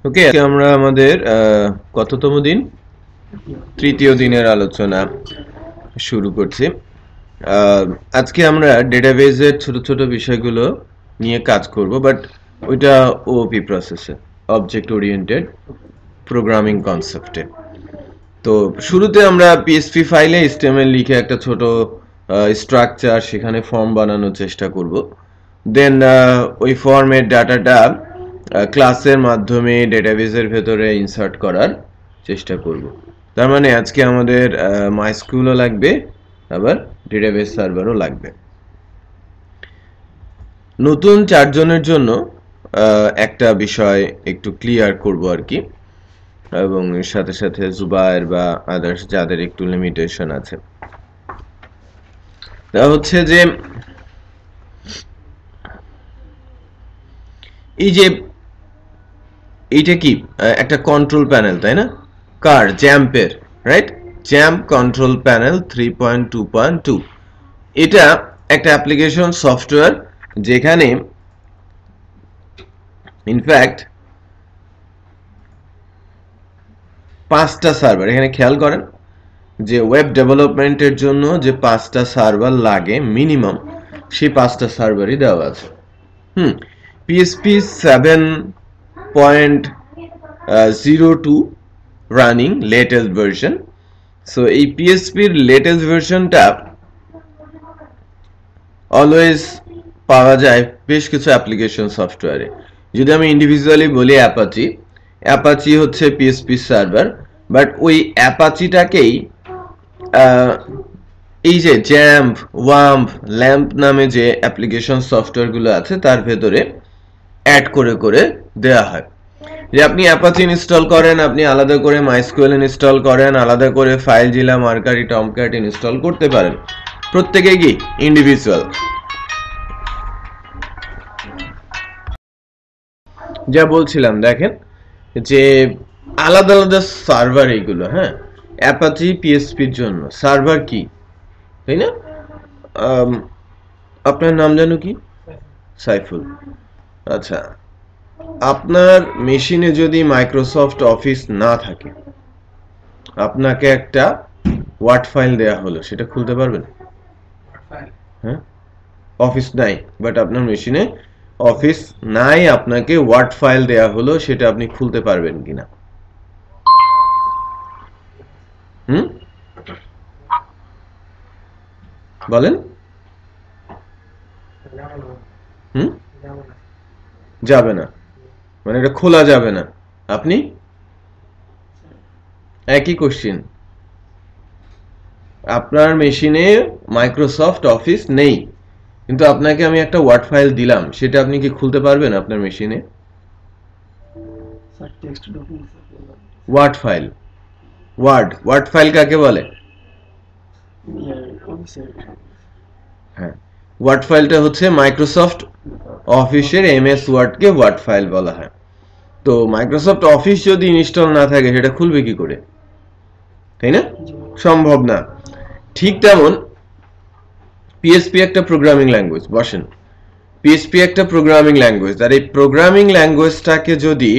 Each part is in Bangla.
ওকে, আজকে আমরা আমাদের কততম দিন, তৃতীয় দিনের আলোচনা শুরু করছি। আজকে আমরা ডেটাবেজের ছোট ছোট বিষয়গুলো নিয়ে কাজ করব, বাট ওইটা ওওপি প্রসেসে, অবজেক্ট ওরিয়েন্টেড প্রোগ্রামিং কনসেপ্টে। তো শুরুতে আমরা পিএসপি ফাইলে HTML লিখে একটা ছোট স্ট্রাকচার, সেখানে ফর্ম বানানোর চেষ্টা করব। দেন ওই ফর্মের ডাটাটা ক্লাসের মাধ্যমে ডেটাবেজের ভেতরে ইনসার্ট করার চেষ্টা করব। তার মানে আজকে আমাদের মাইস্কুলও লাগবে, আবার ডেটাবেজ সার্ভারও লাগবে। নতুন চারজনের জন্য একটা বিষয় একটু ক্লিয়ার করব আর কি, এবং এর সাথে সাথে জুবায়ের বা আদার্স যাদের একটু লিমিটেশন আছে, তা হচ্ছে যে এই যে এইটা কি একটা কন্ট্রোল প্যানেল, তাই না? কার? জ্যাম্পের, রাইট? XAMPP control panel 3.2.2। এটা একটা অ্যাপ্লিকেশন সফটওয়্যার যেখানে ইনফ্যাক্ট 5টা সার্ভার, এখানে খেয়াল করেন যে ওয়েব ডেভেলপমেন্টের জন্য যে 5টা সার্ভার লাগে মিনিমাম, সেই 5টা সার্ভারই দেওয়া আছে। PHP 7.02 running latest version. So এই পিএসপির লেটেস্ট ভার্সনটা অলওয়েজ পাওয়া যায় বেশ কিছু অ্যাপ্লিকেশন সফটওয়্যারে। যদি আমি ইন্ডিভিজুয়ালি বলি, অ্যাপাচি হচ্ছে পিএসপি সার্ভার, বাট ওই অ্যাপাচিটাকেই এই যে জ্যাম্প, ওয়াম্প, ল্যাম্প নামে যে অ্যাপ্লিকেশন সফটওয়্যারগুলো আছে তার ভেতরে অ্যাড করে করে দেয়া হয়। যে আপনি অ্যাপাচি ইনস্টল করেন, আপনি আলাদা করে মাইস্কুয়েল ইনস্টল করেন, আলাদা করে ফাইলজিলা, মার্কারি, টমক্যাট ইনস্টল করতে পারেন। প্রত্যেকে কি ইন্ডিভিজুয়াল। যা বলছিলাম, দেখেন যে আলাদা আলাদা সার্ভার এইগুলো, হ্যাঁ। অ্যাপাচি পিএসপির জন্য সার্ভার কি, তাই না? আপনার নাম জানো কি? সাইফুল। আচ্ছা, আপনার মেশিনে যদি মাইক্রোসফট অফিস না থাকে, আপনাকে একটা ওয়ার্ড ফাইল দেয়া হলো, সেটা খুলতে পারবেন? হ্যাঁ, অফিস নাই, বাট আপনার মেশিনে অফিস নাই, আপনাকে ওয়ার্ড ফাইল দেয়া হলো, সেটা আপনি খুলতে পারবেন কিনা? বলেন। যাবে না, মানে এটা খোলা যাবে না। আপনি? একই কোশ্চিন। আপনার মেশিনে মাইক্রোসফট অফিস নেই, কিন্তু আপনাকে আমি একটা ওয়ার্ড ফাইল দিলাম, সেটা আপনি কি খুলতে পারবেন আপনার মেশিনে? ওয়ার্ড ফাইল, ওয়ার্ড ফাইল কাকে বলে? হ্যাঁ, ওয়ার্ড ফাইলটা হচ্ছে মাইক্রোসফট অফিসের এমএস ওয়ার্ডকে ওয়ার্ড ফাইল বলা হয়। তো মাইক্রোসফট অফিস যদি ইনস্টল না থাকে, সেটা খুলবে কি করে, তাই না? সম্ভব না। ঠিক তেমন পিএসপি একটা প্রোগ্রামিং ল্যাঙ্গুয়েজ। বসেন, পিএসপি একটা প্রোগ্রামিং ল্যাঙ্গুয়েজ, আর এই প্রোগ্রামিং ল্যাঙ্গুয়েজটাকে যদি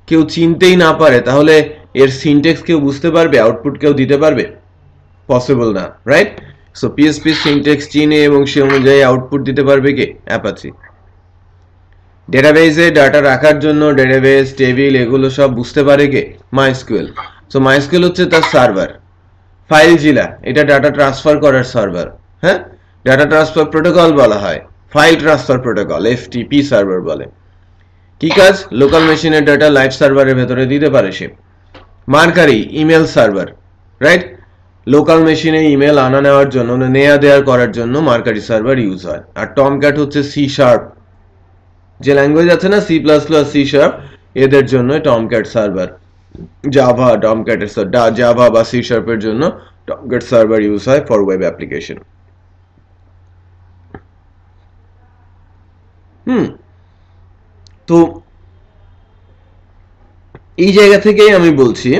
কেউ চিনতেই না পারে, তাহলে এর সিনট্যাক্স কেউ বুঝতে পারবে? আউটপুট কেউ দিতে পারবে? পসিবল না, রাইট? সো পিএসপি সিনট্যাক্স চিনে এবং সে অনুযায়ী আউটপুট দিতে পারবে কে? অ্যাপাচি। ডেটাবেজে ডাটা রাখার জন্য ডেটাবেজ, টেবিল, এগুলো সব বুঝতে পারে কে? মাইস্কুয়েল। সো মাইস্কুয়েল হচ্ছে তার সার্ভার। ফাইলজিলা, এটা ডাটা ট্রান্সফার করার সার্ভার। হ্যাঁ, ডাটা ট্রান্সফার প্রোটোকল বলা হয়, file transfer protocol, FTP server বলে। কি কাজ? লোকাল মেশিনের ডাটা লাইভ সার্ভারের ভেতরে দিতে পারে সে। Mercury, email server, right? Local মেশিনে ইমেল আনা নেওয়ার জন্য, নেয়া দেওয়ার করার জন্য মার্কারি সার্ভার ইউজ হয়। আর টমক্যাট হচ্ছে সি শার্প, যে ল্যাঙ্গুয়েজ আছে না, C plus plus, C sharp, এদের জন্য টমক্যাট সার্ভার। জাভা, টমক্যাটের জাভা বা সি শার্পের জন্য টমক্যাট সার্ভার ইউজ হয় ফর ওয়েব অ্যাপ্লিকেশন। তো এই জায়গা থেকেই আমি বলছি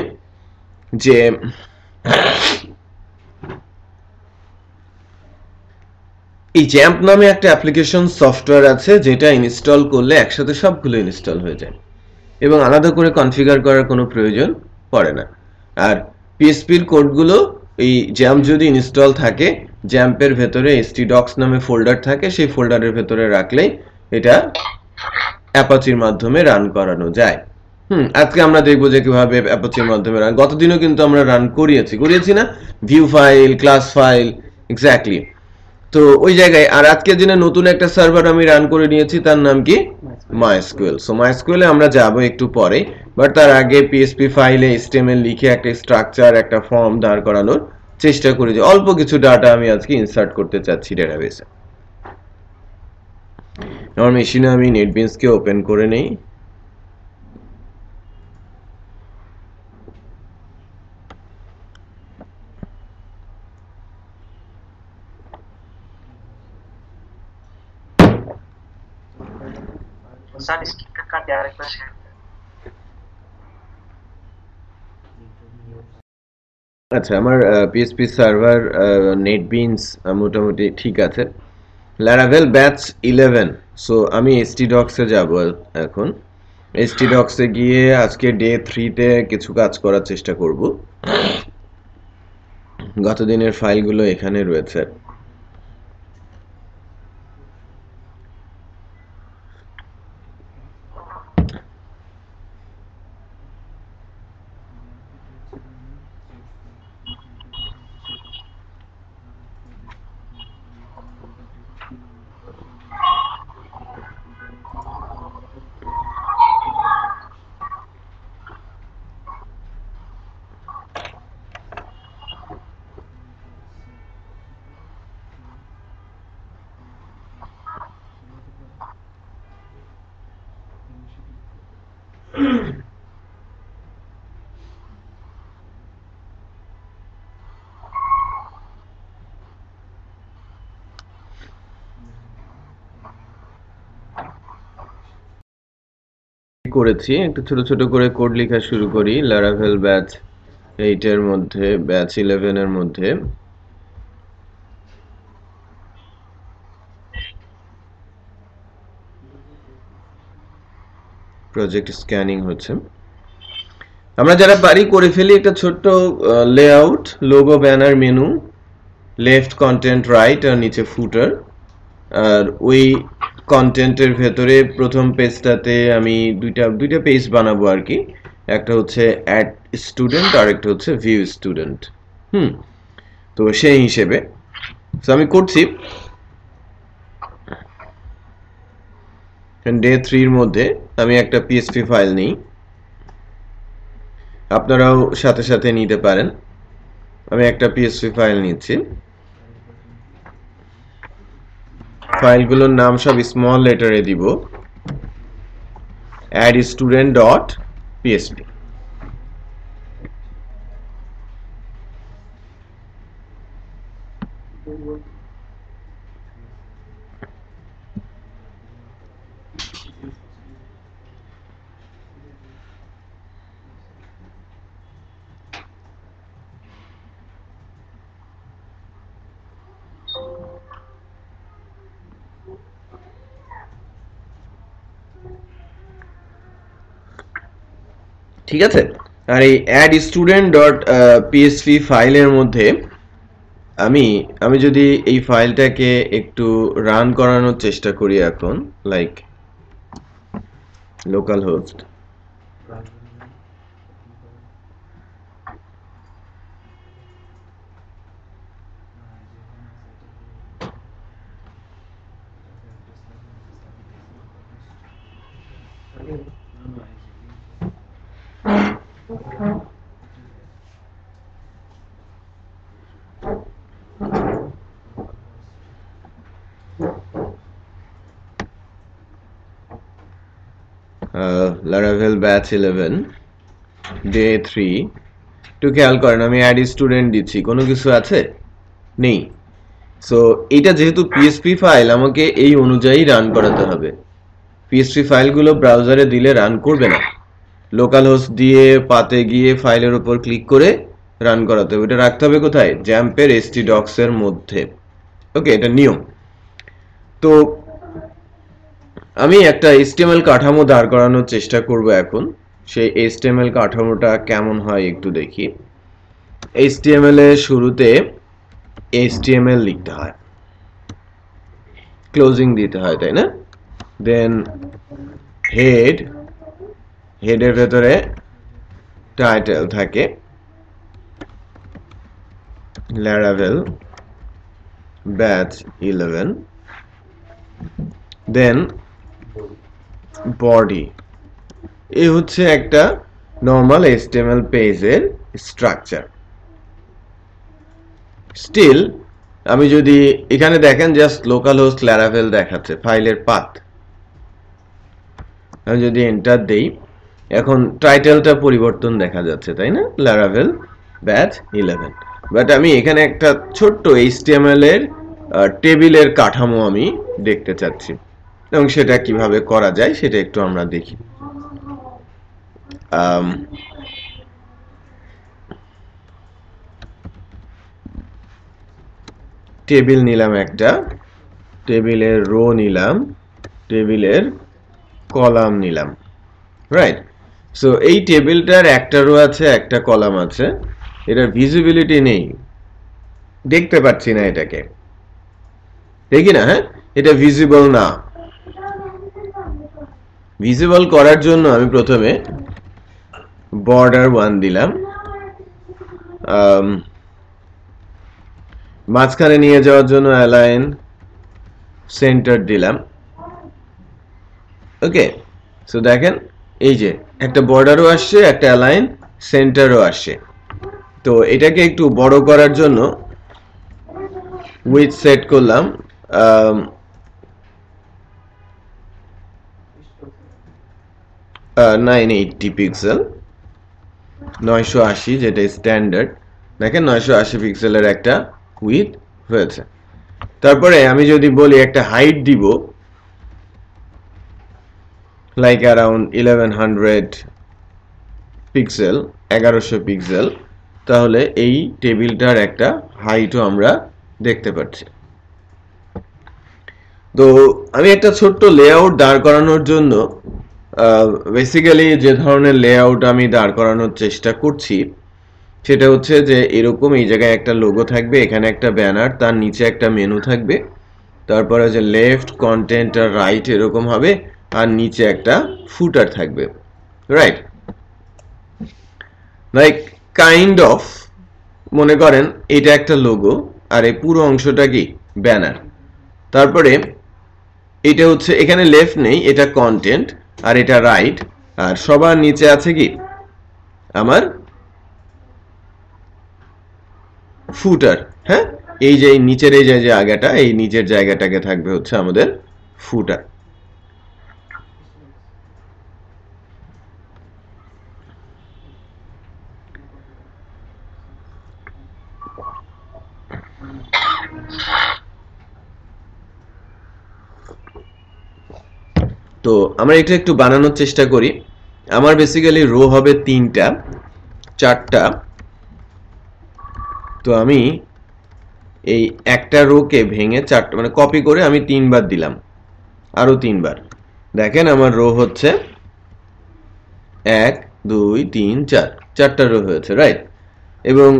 যে এই জ্যাম্প নামে একটা অ্যাপ্লিকেশন সফটওয়্যার আছে যেটা ইনস্টল করলে একসাথে সবগুলো ইনস্টল হয়ে যায় এবং আলাদা করে কনফিগার করার কোনো প্রয়োজন পড়ে না। আর পিএসপির কোডগুলো এই জ্যাম্প যদি ইনস্টল থাকে, জ্যাম্পের ভেতরে htdocs নামে ফোল্ডার থাকে, সেই ফোল্ডারের ভেতরে রাখলেই এটা অ্যাপাচির মাধ্যমে রান করানো যায়। আজকে আমরা দেখবো যে কিভাবে অ্যাপাচির মাধ্যমে রান, গতদিনও কিন্তু আমরা রান করিয়েছি না, view file, class file, exactly. তো ওই জায়গায় আর আজকের দিনে নতুন একটা সার্ভার আমি রান করে নিয়েছি, তার নাম কি MySQL। সো MySQL এ আমরা যাব একটু পরে, বাট তার আগে পিএসপি ফাইলে HTML লিখে একটা স্ট্রাকচার, একটা ফর্ম দাঁড় করানোর চেষ্টা করি, যে অল্প কিছু ডাটা আমি আজকে ইনসার্ট করতে চাচ্ছি ডেটাবেসে। আমার মেশিনে আমি নেটবিনসকে ওপেন করে নেই। আচ্ছা, আমার পিএসপি সার্ভার নেটবিনস মোটামুটি ঠিক আছে। Laravel batch 11। সো আমি htdocs এ যাব এখন। htdocs এ গিয়ে আজকে ডে 3 তে কিছু কাজ করার চেষ্টা করব। গত দিনের ফাইলগুলো এখানে রয়েছে। করেছি একটু ছোট ছোট করে কোড লেখা শুরু করি। Laravel ব্যাচ 8 এর মধ্যে, ব্যাচ 11 এর মধ্যে প্রজেক্ট স্ক্যানিং হচ্ছে। আমরা যারা পারি করে ফেলি একটা ছোট্ট layout, logo, banner, menu, left content, right আর নিচে ফুটার। আর ওই কন্টেন্টের ভেতরে প্রথম পেজটাতে আমি দুইটা পেজ বানাবো আর কি। একটা হচ্ছে অ্যাড স্টুডেন্ট আর একটা হচ্ছে ভিউ স্টুডেন্ট। তো সেই হিসেবে আমি করছি ডে 3 এর মধ্যে আমি একটা পিএসপি ফাইল নিই, আপনারাও সাথে সাথে নিতে পারেন। আমি একটা পিএসপি ফাইল নিচ্ছি। ফাইলগুলোর নাম সব স্মল লেটারে দিব, addstudent.php। ঠিক আছে। আর এই addstudent.php ফাইলের মধ্যে আমি যদি এই ফাইলটাকে একটু রান করানোর চেষ্টা করি এখন, like local host, Laravel batch 11 day 3। একটু খেয়াল করেন আমি অ্যাড স্টুডেন্ট দিচ্ছি, কোনো কিছু আছে নেই। সো এটা যেহেতু পিএসপি ফাইল আমাকে এই অনুযায়ী রান করাতে হবে। পিএসপি ফাইলগুলো ব্রাউজারে দিলে রান করবে না, লোকাল হোস্ট দিয়ে পাতে গিয়ে ফাইলের উপর ক্লিক করে রান করাতে হবে। এটা রাখতে হবে কোথায়? জ্যাম্পের htdocs এর মধ্যে। ওকে, এটা নিয়ম। তো আমি একটা HTML কাঠামো দাঁড় করানোর চেষ্টা করব এখন। সেই HTML কাঠামোটা কেমন হয় একটু দেখি। HTML এর শুরুতে HTML লিখতে হয়, ক্লোজিং দিতে হয়, তাই না? দেন হেডের ভেতরে টাইটেল থাকে, Laravel batch 11, দেন বডি। এই হচ্ছে একটা নর্মাল HTML পেজের স্ট্রাকচার। স্টিল আমি যদি এখানে দেখেন জাস্ট লোকাল হোস্ট Laravel দেখাচ্ছে ফাইলের পাথ। আমি যদি এন্টার দেই, এখন টাইটেলটা পরিবর্তন দেখা যাচ্ছে, তাই না? Laravel batch 11। বাট আমি এখানে একটা ছোট্ট HTML এর টেবিলের কাঠামো আমি দেখতে চাচ্ছি, এবং সেটা কিভাবে করা যায় সেটা একটু আমরা দেখি। টেবিল নিলাম, একটা টেবিলের রো নিলাম, টেবিলের কলাম নিলাম, রাইট? সো এই টেবিলটার একটা রো আছে, একটা কলাম আছে, এটার ভিজিবিলিটি নেই, দেখতে পাচ্ছি না এটাকে, দেখি না? হ্যাঁ, এটা ভিজিবল না। ভিজিবল করার জন্য আমি প্রথমে বর্ডার 1 দিলাম, মাঝখানে নিয়ে যাওয়ার জন্য অ্যালাইন সেন্টার দিলাম। ওকে, সো দেখেন এই যে একটা বর্ডারও আসছে, একটা অ্যালাইন সেন্টারও আসছে। তো এটাকে একটু বড় করার জন্য উইডথ সেট করলাম 980 পিক্সেল, 980 যেটা স্ট্যান্ডার্ড। দেখেন 980 পিক্সেলের একটা উইডথ হয়েছে। তারপরে আমি যদি বলি একটা হাইট দিব, লাইক অ্যারাউন্ড 1100 পিক্সেল, 1100 পিক্সেল, তাহলে এই টেবিলটার একটা হাইটও আমরা দেখতে পাচ্ছি। তো আমি একটা ছোট্ট লেআউট দাঁড় করানোর জন্য বেসিক্যালি যে ধরনের লেআউট আমি দাঁড় করানোর চেষ্টা করছি সেটা হচ্ছে যে এরকম এই জায়গায় একটা লোগো থাকবে, এখানে একটা ব্যানার, তার নিচে একটা মেনু থাকবে, তারপরে যে লেফট, কন্টেন্ট আর রাইট এরকম হবে, আর নিচে একটা ফুটার থাকবে, রাইট? লাইক কাইন্ড অফ মনে করেন এটা একটা লোগো, আর এই পুরো অংশটা কি ব্যানার। তারপরে এটা হচ্ছে, এখানে লেফট নেই, এটা কন্টেন্ট, আর এটা রাইট, আর সবার নিচে আছে কি আমার ফুটার। হ্যাঁ, এই যে নিচের এই যে জায়গাটা, এই নিচের জায়গাটাকে থাকবে হচ্ছে আমাদের ফুটার। তো আমরা এটা একটু বানানোর চেষ্টা করি। আমার বেসিক্যালি রো হবে 3টা 4টা। তো আমি এই একটা রোকে ভেঙে 4টা মানে কপি করে আমি 3বার দিলাম, আরো 3বার। দেখেন আমার রো হচ্ছে 1 2 3 4, 4টা রো হয়েছে, রাইট? এবং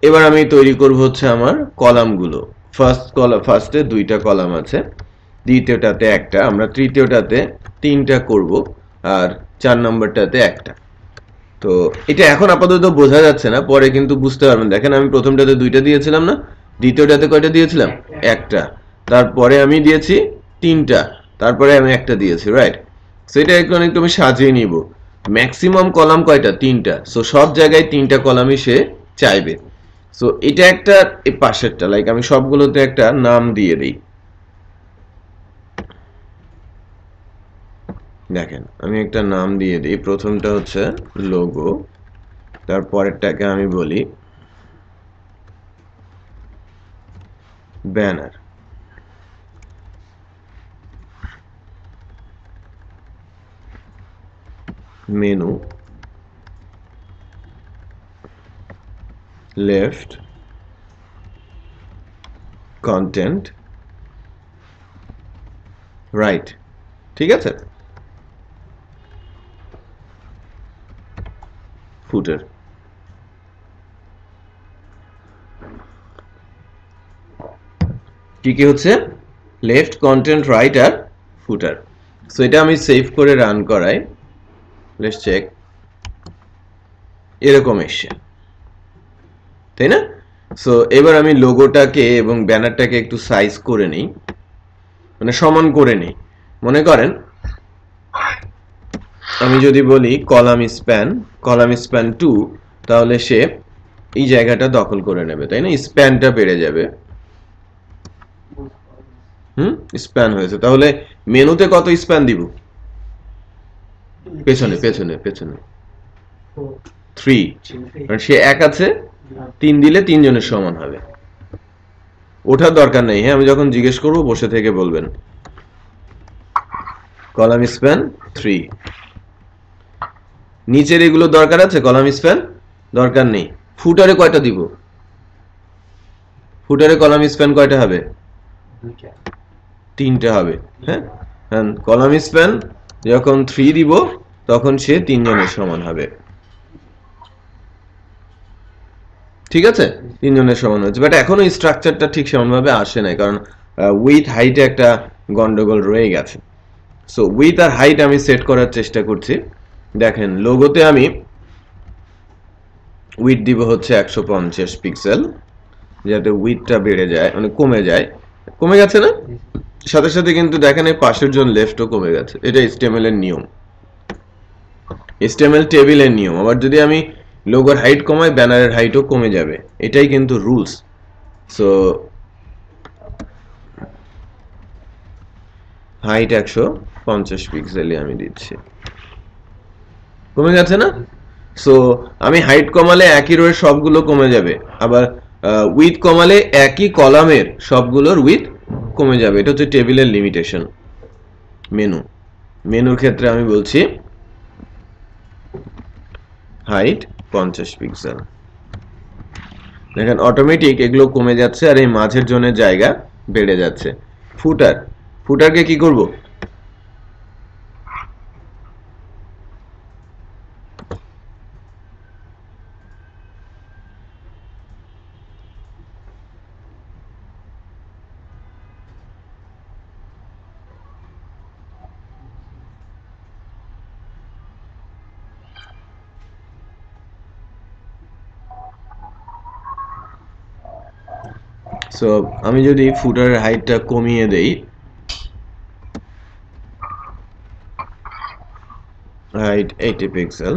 এবার আমি তৈরি করব হচ্ছে আমার কলামগুলো। ফার্স্টে 2টা কলাম আছে, দ্বিতীয়টাতে একটা, আমরা তৃতীয়টাতে 3টা করব, আর 4 নম্বরটাতে একটা। তো এটা এখন আপাতত বোঝা যাচ্ছে না, পরে কিন্তু বুঝতে পারবেন। দেখেন আমি প্রথমটাতে 2টা দিয়েছিলাম না, দ্বিতীয়টাতে কয়টা দিয়েছিলাম? একটা, তারপরে আমি দিয়েছি 3টা, তারপরে আমি একটা দিয়েছি, রাইট? সেটা একটু আমি সাজিয়ে নিব। ম্যাক্সিমাম কলাম কয়টা? 3টা। সো সব জায়গায় 3টা কলামই সে চাইবে। সো এটা একটা, এই পাশেরটা লাইক আমি সবগুলোতে একটা নাম দিয়ে দিই। দেখেন আমি একটা নাম দিয়ে দিই, প্রথমটা হচ্ছে লোগো, তারপরেরটাকে আমি বলি banner, menu, left, content, right, ঠিক আছে। ফুটার, কি কি হচ্ছে? লেফট, কন্টেন্ট, রাইট আর ফুটার। সো এটা আমি সেভ করে রান করাই, লেটস চেক, এরকম এসছে, তাই না? সো এবার আমি লোগোটাকে এবং ব্যানারটাকে একটু সাইজ করে নিই, মানে সমান করে নিই। মনে করেন আমি যদি বলি কলাম স্প্যান 2, তাহলে সে এই জায়গাটা দখল করে নেবে, তাই না? স্প্যানটা বেড়ে যাবে। স্প্যান হয়েছে, তাহলে মেনুতে কত স্প্যান দিব? পেছনে পেছনে পেছনে 3, কারণ সে এক আছে, 3 দিলে 3 জনের সমান হবে। ওঠার দরকার নেই, হ্যাঁ, আমি যখন জিজ্ঞেস করবো বসে থেকে বলবেন কলাম স্প্যান 3। নিচের এগুলো দরকার আছে, কলাম স্প্যান দরকার নেই। ফুটারে কয়টা দিব? ফুটারে কলাম স্প্যান কয়টা হবে? 3টা হবে, হ্যাঁ। কলাম স্প্যান যখন 3 দিব তখন সে 3 জনের সমান হবে, ঠিক আছে? 3 জনের সমান হচ্ছে, বাট এখনো স্ট্রাকচারটা ঠিক সমানভাবে আসে নাই, কারণ উইথ হাইটে একটা গন্ডগোল রয়ে গেছে। সো উইথ আর হাইট আমি সেট করার চেষ্টা করছি। দেখেন লোগোতে আমি উইথ দিব হচ্ছে 150 পিক্সেল, যাতে উইথটা বেড়ে যায়, মানে কমে যায়। কমে গেছে না? সাথে সাথে কিন্তু দেখেন এই পাশের জন লেফটও কমে গেছে। এটা HTML এর নিয়ম, HTML টেবিলের নিয়ম। আবার যদি আমি লোগোর হাইট কমাই, ব্যানারের হাইটও কমে যাবে, এটাই কিন্তু রুলস। সো হাইট 150 পিক্সেলই আমি দিচ্ছি, কমে গেছে না? সো আমি হাইট কমালে একই রোয়ের সবগুলো কমে যাবে, আবার উইথ কমালে একই কলামের সবগুলোর উইথ কমে যাবে। এটা হচ্ছে টেবিলের লিমিটেশন। মেনুর ক্ষেত্রে আমি বলছি হাইট 50 পিক্সেল। দেখেন অটোমেটিক এগুলো কমে যাচ্ছে আর এই মাঝের জনের জায়গা বেড়ে যাচ্ছে। ফুটারকে কি করব? সো আমি যদি ফুটারের হাইটটা কমিয়ে দেই, হাইট 80 পিক্সেল,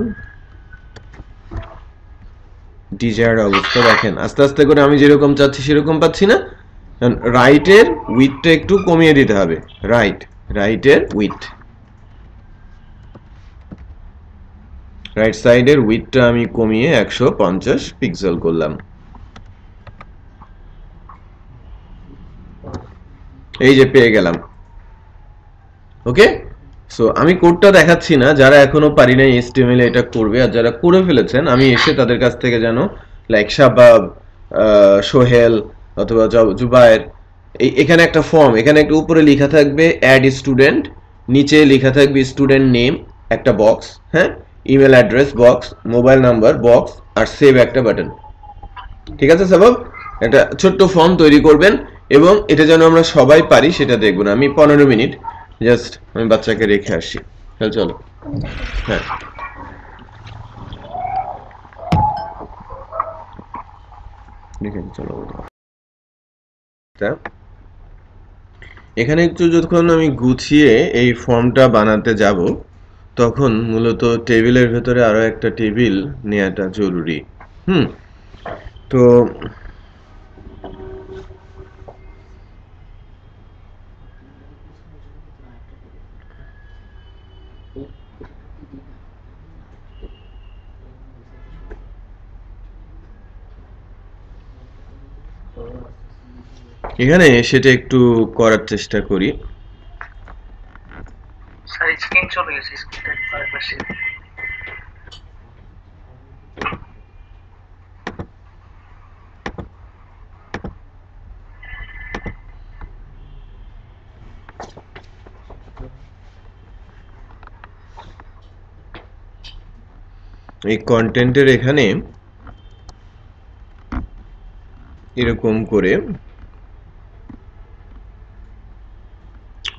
ডিজায়ার্ড অবস্থা দেখেন আস্তে আস্তে করে আমি যেরকম চাচ্ছি সেরকম পাচ্ছি না। রাইটের উইথটা একটু কমিয়ে দিতে হবে, রাইটের উইথ, রাইট সাইডের উইথটা আমি কমিয়ে 150 পিক্সেল করলাম। এই যে পেয়ে গেলাম, ওকে। সো আমি কোডটা দেখাচ্ছি না, যারা এখনো পারি নাই HTML এটা করবে, আর যারা করে ফেলেছেন আমি এসে তাদের কাছ থেকে যেন লাইক শাবাব, সোহেল অথবা জুবায়ের, এখানে একটা ফর্ম, এখানে একটা উপরে লেখা থাকবে অ্যাড স্টুডেন্ট, নিচে লেখা থাকবে স্টুডেন্ট নেম, একটা বক্স, হ্যাঁ, email address box, mobile number box, আর সেভ একটা বাটন। ঠিক আছে সাবাব, একটা ছোট্ট ফর্ম তৈরি করবেন এবং এটা যেন আমরা সবাই পারি সেটা দেখবেন। আমি 15 মিনিট জাস্ট আমি বাচ্চাকে রেখে আসি, তাহলে চলো। হ্যাঁ, রেখে চলো। এখানে একটু যখন আমি গুছিয়ে এই ফর্মটা বানাতে যাব, তখন মূলত টেবিলের ভেতরে আরো একটা টেবিল নেওয়াটা জরুরি। তো এখানে সেটা একটু করার চেষ্টা করি। স্যার স্ক্রিন চলে গেছে, স্ক্রিনটা আরেকবার শেয়ার। এই কন্টেন্টের এখানে এরকম করে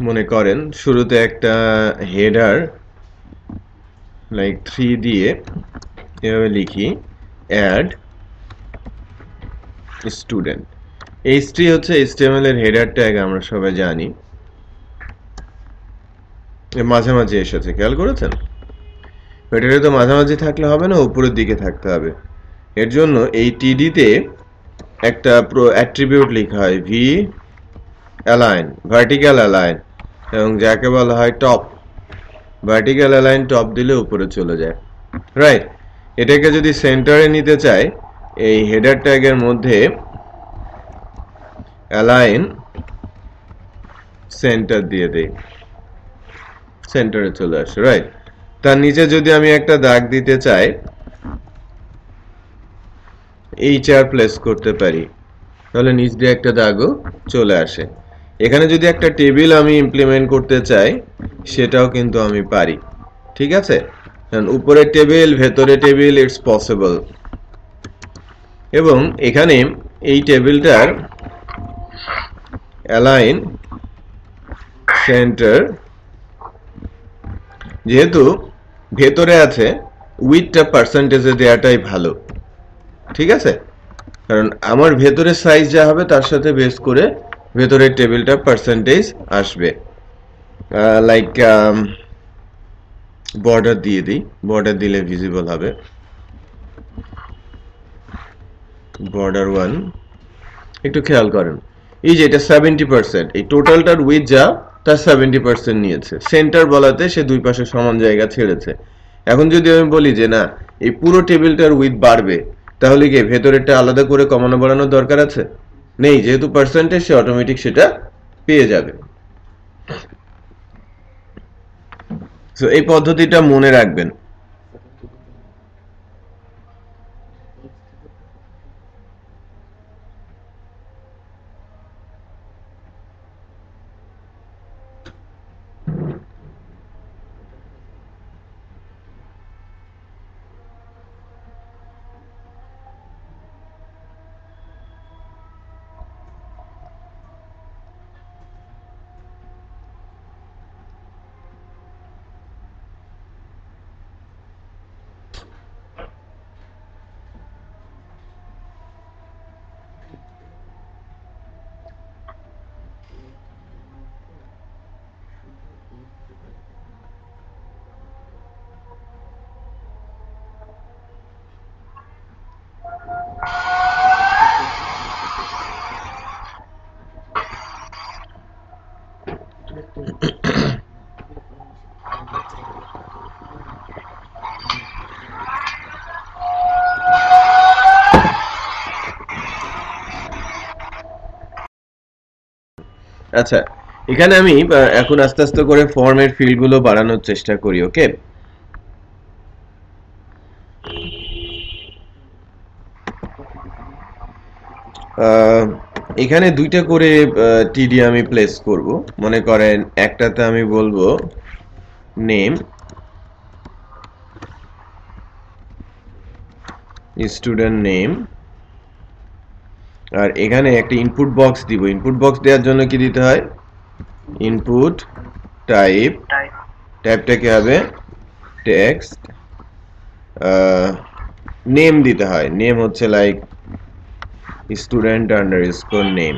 মনে করেন শুরুতে একটা হেডার লাইক 3 দিয়ে এভাবে লিখি অ্যাড স্টুডেন্ট। h3 হচ্ছে HTML এর হেডার ট্যাগ, আমরা সবাই জানি। মাঝামাঝি এসেছে, খেয়াল করেছেন? হেডারে তো মাঝামাঝি থাকলে হবে না, উপরের দিকে থাকতে হবে। এর জন্য এই টিডিতে একটা অ্যাট্রিবিউট লেখা হয় ভি অ্যালাইন, ভার্টিক্যাল অ্যালাইন, এবং যাকে বলা হয় টপ। ভার্টিক্যাল অ্যালাইন টপ দিলে উপরে চলে যায়, রাইট? এটাকে যদি সেন্টারে নিতে চাই, এই হেডার ট্যাগের মধ্যে অ্যালাইন সেন্টার দিয়ে দেই, সেন্টারে চলে আসে, রাইট? তার নিচে যদি আমি একটা দাগ দিতে চাই, HR প্লেস করতে পারি, তাহলে নিচ দিয়ে একটা দাগও চলে আসে। এখানে যদি একটা টেবিল আমি ইমপ্লিমেন্ট করতে চাই, সেটাও কিন্তু আমি পারি, ঠিক আছে? উপরে টেবিল, ভেতরে টেবিল, ইটস পসিবল। এবং এখানে এই টেবিলটার অ্যালাইন সেন্টার, যেহেতু ভেতরে আছে, উইথটা পার্সেন্টেজে দেওয়াটাই ভালো, ঠিক আছে? কারণ আমার ভেতরের সাইজ যা হবে তার সাথে বেস করে ভেতরের টেবিলটা পার্সেন্টেজ আসবে। লাইক বর্ডার দিয়ে দিই, বর্ডার দিলে ভিজিবল হবে। বর্ডার 1 একটু খেয়াল করেন, এই যে এটা 70%, এই টোটালটার উইথ যা তার 70% নিয়েছে। সেন্টার বলাতে সে দুই পাশে সমান জায়গা ছেড়েছে। এখন যদি আমি বলি যে না, এই পুরো টেবিলটার উইথ বাড়বে, তাহলে কি ভেতরেরটা আলাদা করে কমানো বাড়ানোর দরকার আছে? নেই, যেহেতু পার্সেন্টেজ, সে অটোমেটিক সেটা পেয়ে যাবে। সো এই পদ্ধতিটা মনে রাখবেন। আচ্ছা, এখানে আমি এখন আস্তে আস্তে করে ফর্মের ফিল্ডগুলো বাড়ানোর চেষ্টা করি, ওকে? এখানে দুইটা করে টিডি আমি প্লেস করব। মনে করেন একটাতে আমি বলবো নেম, স্টুডেন্ট নেম, আর এখানে একটা ইনপুট বক্স দিব। ইনপুট বক্স দেওয়ার জন্য কি দিতে হয়? ইনপুট টাইপ, টাইপটা কি হবে? টেক্সট। নেম দিতে হয়, নেম হচ্ছে like student underscore name.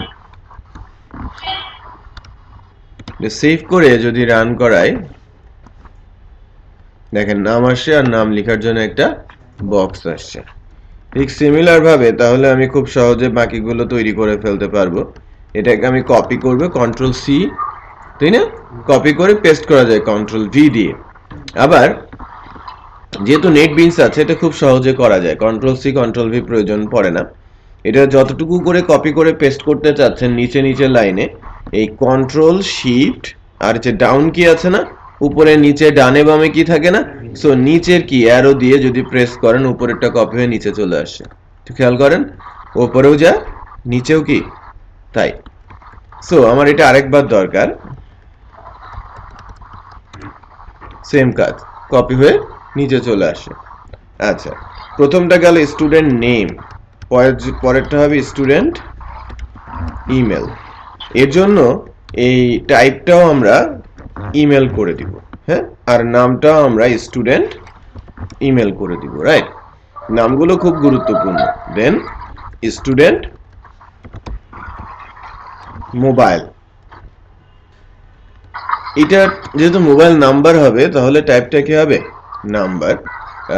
Save করে যদি রান করাই, দেখেন নাম আসছে আর নাম লেখার জন্য একটা বক্স আসছে। ঠিক সিমিলার ভাবে তাহলে আমি খুব সহজে বাকিগুলো তৈরি করে ফেলতে পারবো। এটাকে আমি কপি করব, কন্ট্রোল সি, তাই না? কপি করে পেস্ট করা যায় কন্ট্রোল ভি দিয়ে। আবার যেহেতু নেটবিনস আছে, এটা খুব সহজে করা যায়, কন্ট্রোল সি কন্ট্রোল ভি প্রয়োজন পড়ে না। এটা যতটুকু করে কপি করে পেস্ট করতে চাচ্ছেন নিচে নিচে লাইনে, এই কন্ট্রোল শিফট আর যে ডাউন কি আছে না, উপরে নিচে ডানে বামে কি থাকে না, সো নিচের কি অ্যারো দিয়ে যদি প্রেস করেন, উপরেরটা কপি হয়ে নিচে চলে আসে। একটু খেয়াল করেন, উপরেও যা নিচেও কি তাই। সো আমার এটা আরেকবার দরকার, সেম কাজ, কপি হয়ে নিচে চলে আসে। আচ্ছা, প্রথমটা গেল স্টুডেন্ট নেম, পরেরটা হবে স্টুডেন্ট ইমেল। এর জন্য এই টাইপটাও আমরা ইমেল করে দিব, হ্যাঁ, আর নামটাও আমরা স্টুডেন্ট ইমেল করে দিব, রাইট? নামগুলো খুব গুরুত্বপূর্ণ। দেন স্টুডেন্ট মোবাইল, এটা যেহেতু মোবাইল নাম্বার হবে তাহলে টাইপটা কি হবে? নাম্বার।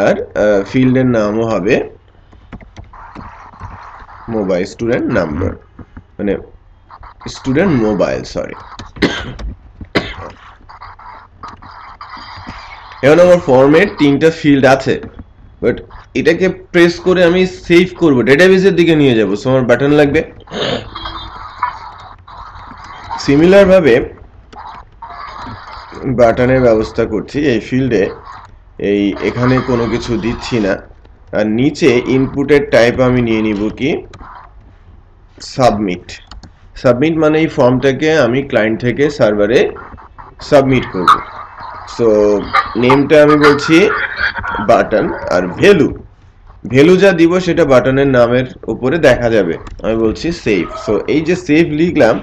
আর ফিল্ডের নামও হবে মোবাইল, স্টুডেন্ট নাম্বার, মানে স্টুডেন্ট মোবাইল, সরি। এখন আমার ফর্মে 3টা ফিল্ড আছে, বাট এটাকে প্রেস করে আমি সেভ করব, ডেটাবেসের দিকে নিয়ে যাব, সো আমার বাটন লাগবে। সিমিলার ভাবে বাটনের ব্যবস্থা করছি। এই ফিল্ডে এখানে কোনো কিছু দিচ্ছি না, আর নিচে ইনপুটের টাইপ আমি নিয়ে নিব কি সাবমিট। সাবমিট মানে এই ফর্মটাকে আমি ক্লায়েন্ট থেকে সার্ভারে সাবমিট করব। সো নেমটা আমি বলছি বাটন, আর ভ্যালু যা দিব সেটা বাটনের নামের উপরে দেখা যাবে, আমি বলছি সেভ। সো এই যে সেভ লিখলাম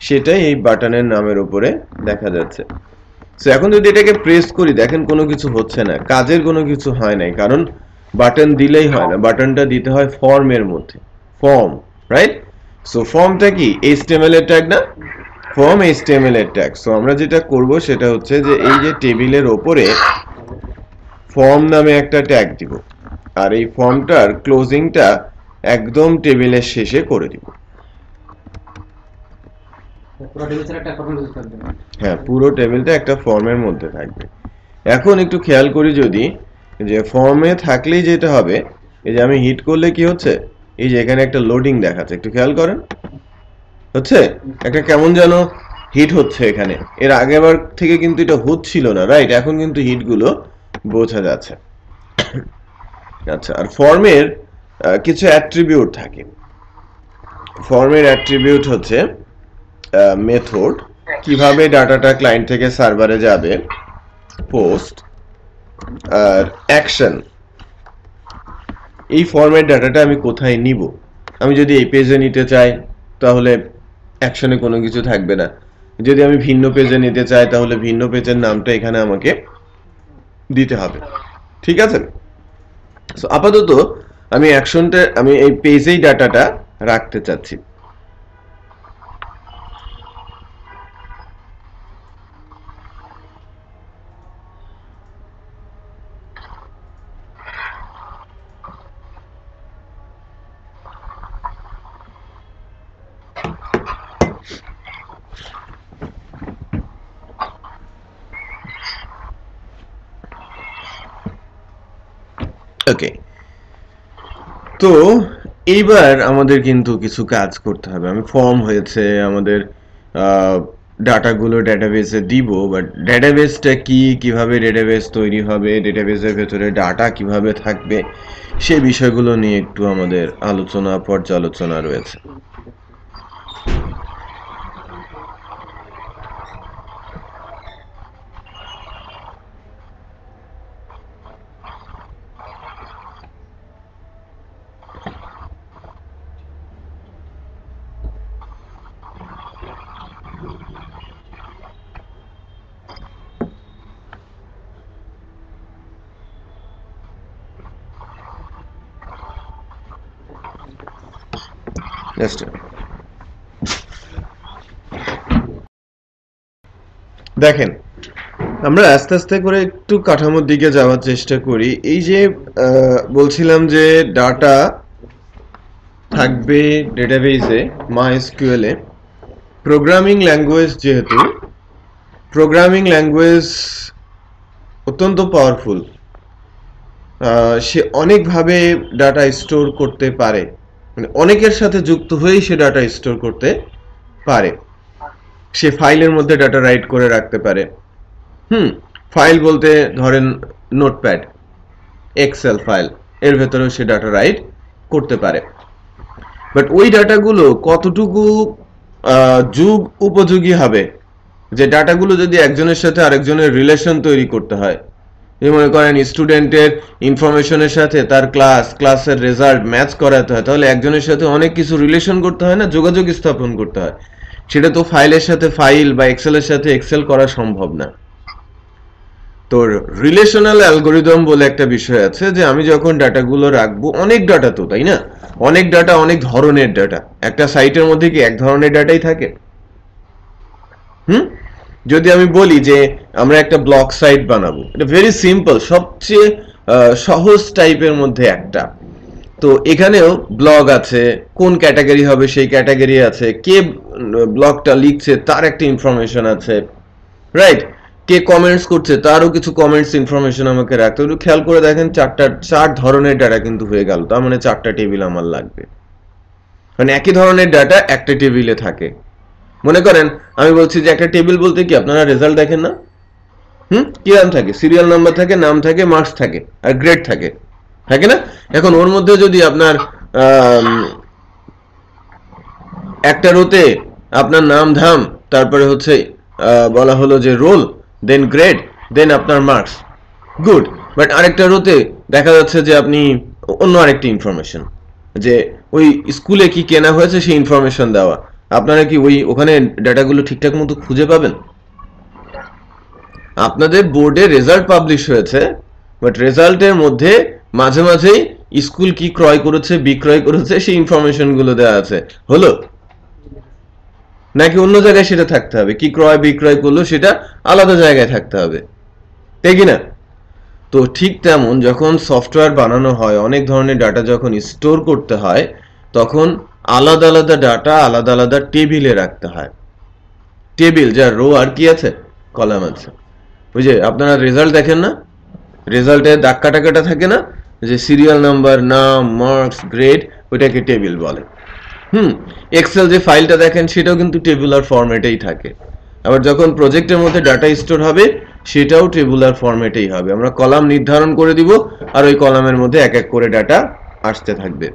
সেটাই এই বাটনের নামের উপরে দেখা যাচ্ছে। সো এখন যদি এটাকে প্রেস করি, দেখেন কোনো কিছু হচ্ছে না, কাজের কোনো কিছু হয় নাই, কারণ বাটন দিলেই হয় না, বাটনটা দিতে হয় ফর্মের মধ্যে, ফর্ম, রাইট? সো ফর্মটা কি HTML এর ট্যাগ না? ফর্ম HTML এর ট্যাগ। সো আমরা যেটা করব সেটা হচ্ছে যে এই যে টেবিলের ওপরে ফর্ম নামে একটা ট্যাগ দিব, আর এই ফর্মটার ক্লোজিংটা একদম টেবিলের শেষে করে দিব। হ্যাঁ, পুরো টেবিলটা একটা ফর্মের মধ্যে থাকবে। এখন একটু খেয়াল করি, যদি যে ফর্মে থাকলেই যেটা হবে, এই যে আমি হিট করলে কি হচ্ছে, এই যে এখানে একটা লোডিং দেখাচ্ছে, একটু খেয়াল করেন, হচ্ছে একটা কেমন যেন হিট হচ্ছে এখানে। এর আগেবার থেকে কিন্তু এটা হচ্ছিল না, রাইট? এখন কিন্তু হিটগুলো বোঝা যাচ্ছে। আচ্ছা, আর ফর্মের কিছু অ্যাট্রিবিউট থাকে। ফর্মের অ্যাট্রিবিউট হচ্ছে মেথড, কিভাবে ডাটাটা ক্লায়েন্ট থেকে সার্ভারে যাবে, পোস্ট, আর অ্যাকশন, এই ফর্মের ডাটাটা আমি কোথায় নিব। আমি যদি এই পেজে নিতে চাই তাহলে অ্যাকশনে কোনো কিছু থাকবে না, যদি আমি ভিন্ন পেজে নিতে চাই তাহলে ভিন্ন পেজের নামটা এখানে আমাকে দিতে হবে, ঠিক আছে? সো আপাতত আমি অ্যাকশনটা, আমি এই পেজেই ডাটাটা রাখতে চাচ্ছি। ওকে, তো এইবার আমাদের কিন্তু কিছু কাজ করতে হবে। আমি ফর্ম হয়েছে, আমাদের ডাটাগুলো ডেটাবেসে দিব, বাট ডেটাবেসটা কি, কিভাবে ডেটাবেস তৈরি হবে, ডেটাবেসের ভেতরে ডাটা কিভাবে থাকবে, সেই বিষয়গুলো নিয়ে একটু আমাদের আলোচনা, পর্যালোচনা রয়েছে। দেখেন, আমরা আস্তে আস্তে করে একটু কাঠামোর দিকে যাওয়ার চেষ্টা করি। এই যে বলছিলাম যে ডাটা থাকবে ডেটাবেসে MySQL এ, প্রোগ্রামিং ল্যাঙ্গুয়েজ, যেহেতু প্রোগ্রামিং ল্যাঙ্গুয়েজ অত্যন্ত পাওয়ারফুল, সে অনেকভাবে ডাটা স্টোর করতে পারে, মানে অনেকের সাথে যুক্ত হয়েই সে ডাটা স্টোর করতে পারে। সে ফাইলের মধ্যে ডাটা রাইট করে রাখতে পারে। ফাইল বলতে ধরেন নোটপ্যাড, এক্সেল ফাইল, এর ভেতরেও সে ডাটা রাইট করতে পারে। বাট ওই ডাটাগুলো কতটুকু যুগ উপযোগী হবে, যে ডাটাগুলো যদি একজনের সাথে আরেকজনের রিলেশন তৈরি করতে হয়, এই মনে করেন স্টুডেন্টের ইনফরমেশনের সাথে তার ক্লাসের রেজাল্ট ম্যাচ করাতে হয়, তাহলে একজনের সাথে অনেক কিছু রিলেশন করতে হয় না, যোগাযোগ স্থাপন করতে হয়। সেটা তো ফাইলের সাথে ফাইল বা এক্সেলের সাথে এক্সেল করা সম্ভব না। তো রিলেশনাল অ্যালগোরিদম বলে একটা বিষয় আছে, যে আমি যখন ডাটাগুলো রাখবো, অনেক ডাটা তো, তাই না? অনেক ডাটা, অনেক ধরনের ডাটা। একটা সাইটের মধ্যে কি এক ধরনের ডাটাই থাকে? যদি আমি বলি যে আমরা একটা ব্লগ সাইট বানাবো, এটা ভেরি সিম্পল, সবচেয়ে সহজ টাইপের মধ্যে একটা। তো এখানেও ব্লগ আছে, কোন ক্যাটাগরি হবে সেই ক্যাটাগরি আছে, কে ব্লগটা লিখছে তার একটা ইনফরমেশন আছে, রাইট? কে কমেন্টস করছে তারও কিছু কমেন্টস ইনফরমেশন আমাকে রাখতে হবে। খেয়াল করে দেখেন, চার ধরনের ডাটা কিন্তু হয়ে গেল, তার মানে 4টা টেবিল আমার লাগবে। মানে একই ধরনের ডাটা একটা টেবিলে থাকে। মনে করেন আমি বলছি যে একটা টেবিল বলতে কি, আপনারা রেজাল্ট দেখেন না? কি নাম থাকে? সিরিয়াল নাম্বার থাকে, নাম থাকে, মার্কস থাকে, আর গ্রেড থাকে, থাকে না? এখন ওর মধ্যে যদি আপনার একটা রোতে আপনার নাম ধাম, তারপরে হচ্ছে বলা হলো যে রোল, দেন গ্রেড, দেন আপনার মার্কস, গুড। বাট আরেকটা রোতে দেখা যাচ্ছে যে আপনি অন্য আরেকটি ইনফরমেশন, যে ওই স্কুলে কি কেনা হয়েছে সেই ইনফরমেশন দেওয়া। আপনারা কি ওখানে ডাটাগুলো ঠিকঠাক মতো খুঁজে পাবেন? আপনাদের বোর্ডে রেজাল্ট পাবলিশ হয়েছে, বাট রেজাল্টের মধ্যে মাঝে মাঝেই স্কুল কি ক্রয় করেছে, বিক্রয় করেছে, সেই ইনফরমেশন গুলো দেওয়া আছে, হলো? নাকি অন্য জায়গায় সেটা থাকতে হবে? কি ক্রয় বিক্রয় করলো সেটা আলাদা জায়গায় থাকতে হবে, তাই কিনা? তো ঠিক তেমন যখন সফটওয়্যার বানানো হয়, অনেক ধরনের ডাটা যখন স্টোর করতে হয়, তখন আলাদা আলাদা ডাটা আলাদা আলাদা টেবিলে রাখতে হয়। টেবিল যার রো আর কি আছে, কলাম আছে। ওই যে আপনারা রেজাল্ট দেখেন না, রেজাল্টে দাগ কাটা কাটা থাকে না, যে সিরিয়াল নাম্বার, নাম, মার্কস, গ্রেড, ওইটাকে টেবিল বলে। এক্সেল যে ফাইলটা দেখেন সেটাও কিন্তু টেবুলার ফরম্যাটেই থাকে। আবার যখন প্রজেক্টের মধ্যে ডাটা স্টোর হবে, সেটাও টেবুলার ফরম্যাটেই হবে। আমরা কলাম নির্ধারণ করে দিব, আর ওই কলামের মধ্যে এক এক করে ডাটা আসতে থাকবে।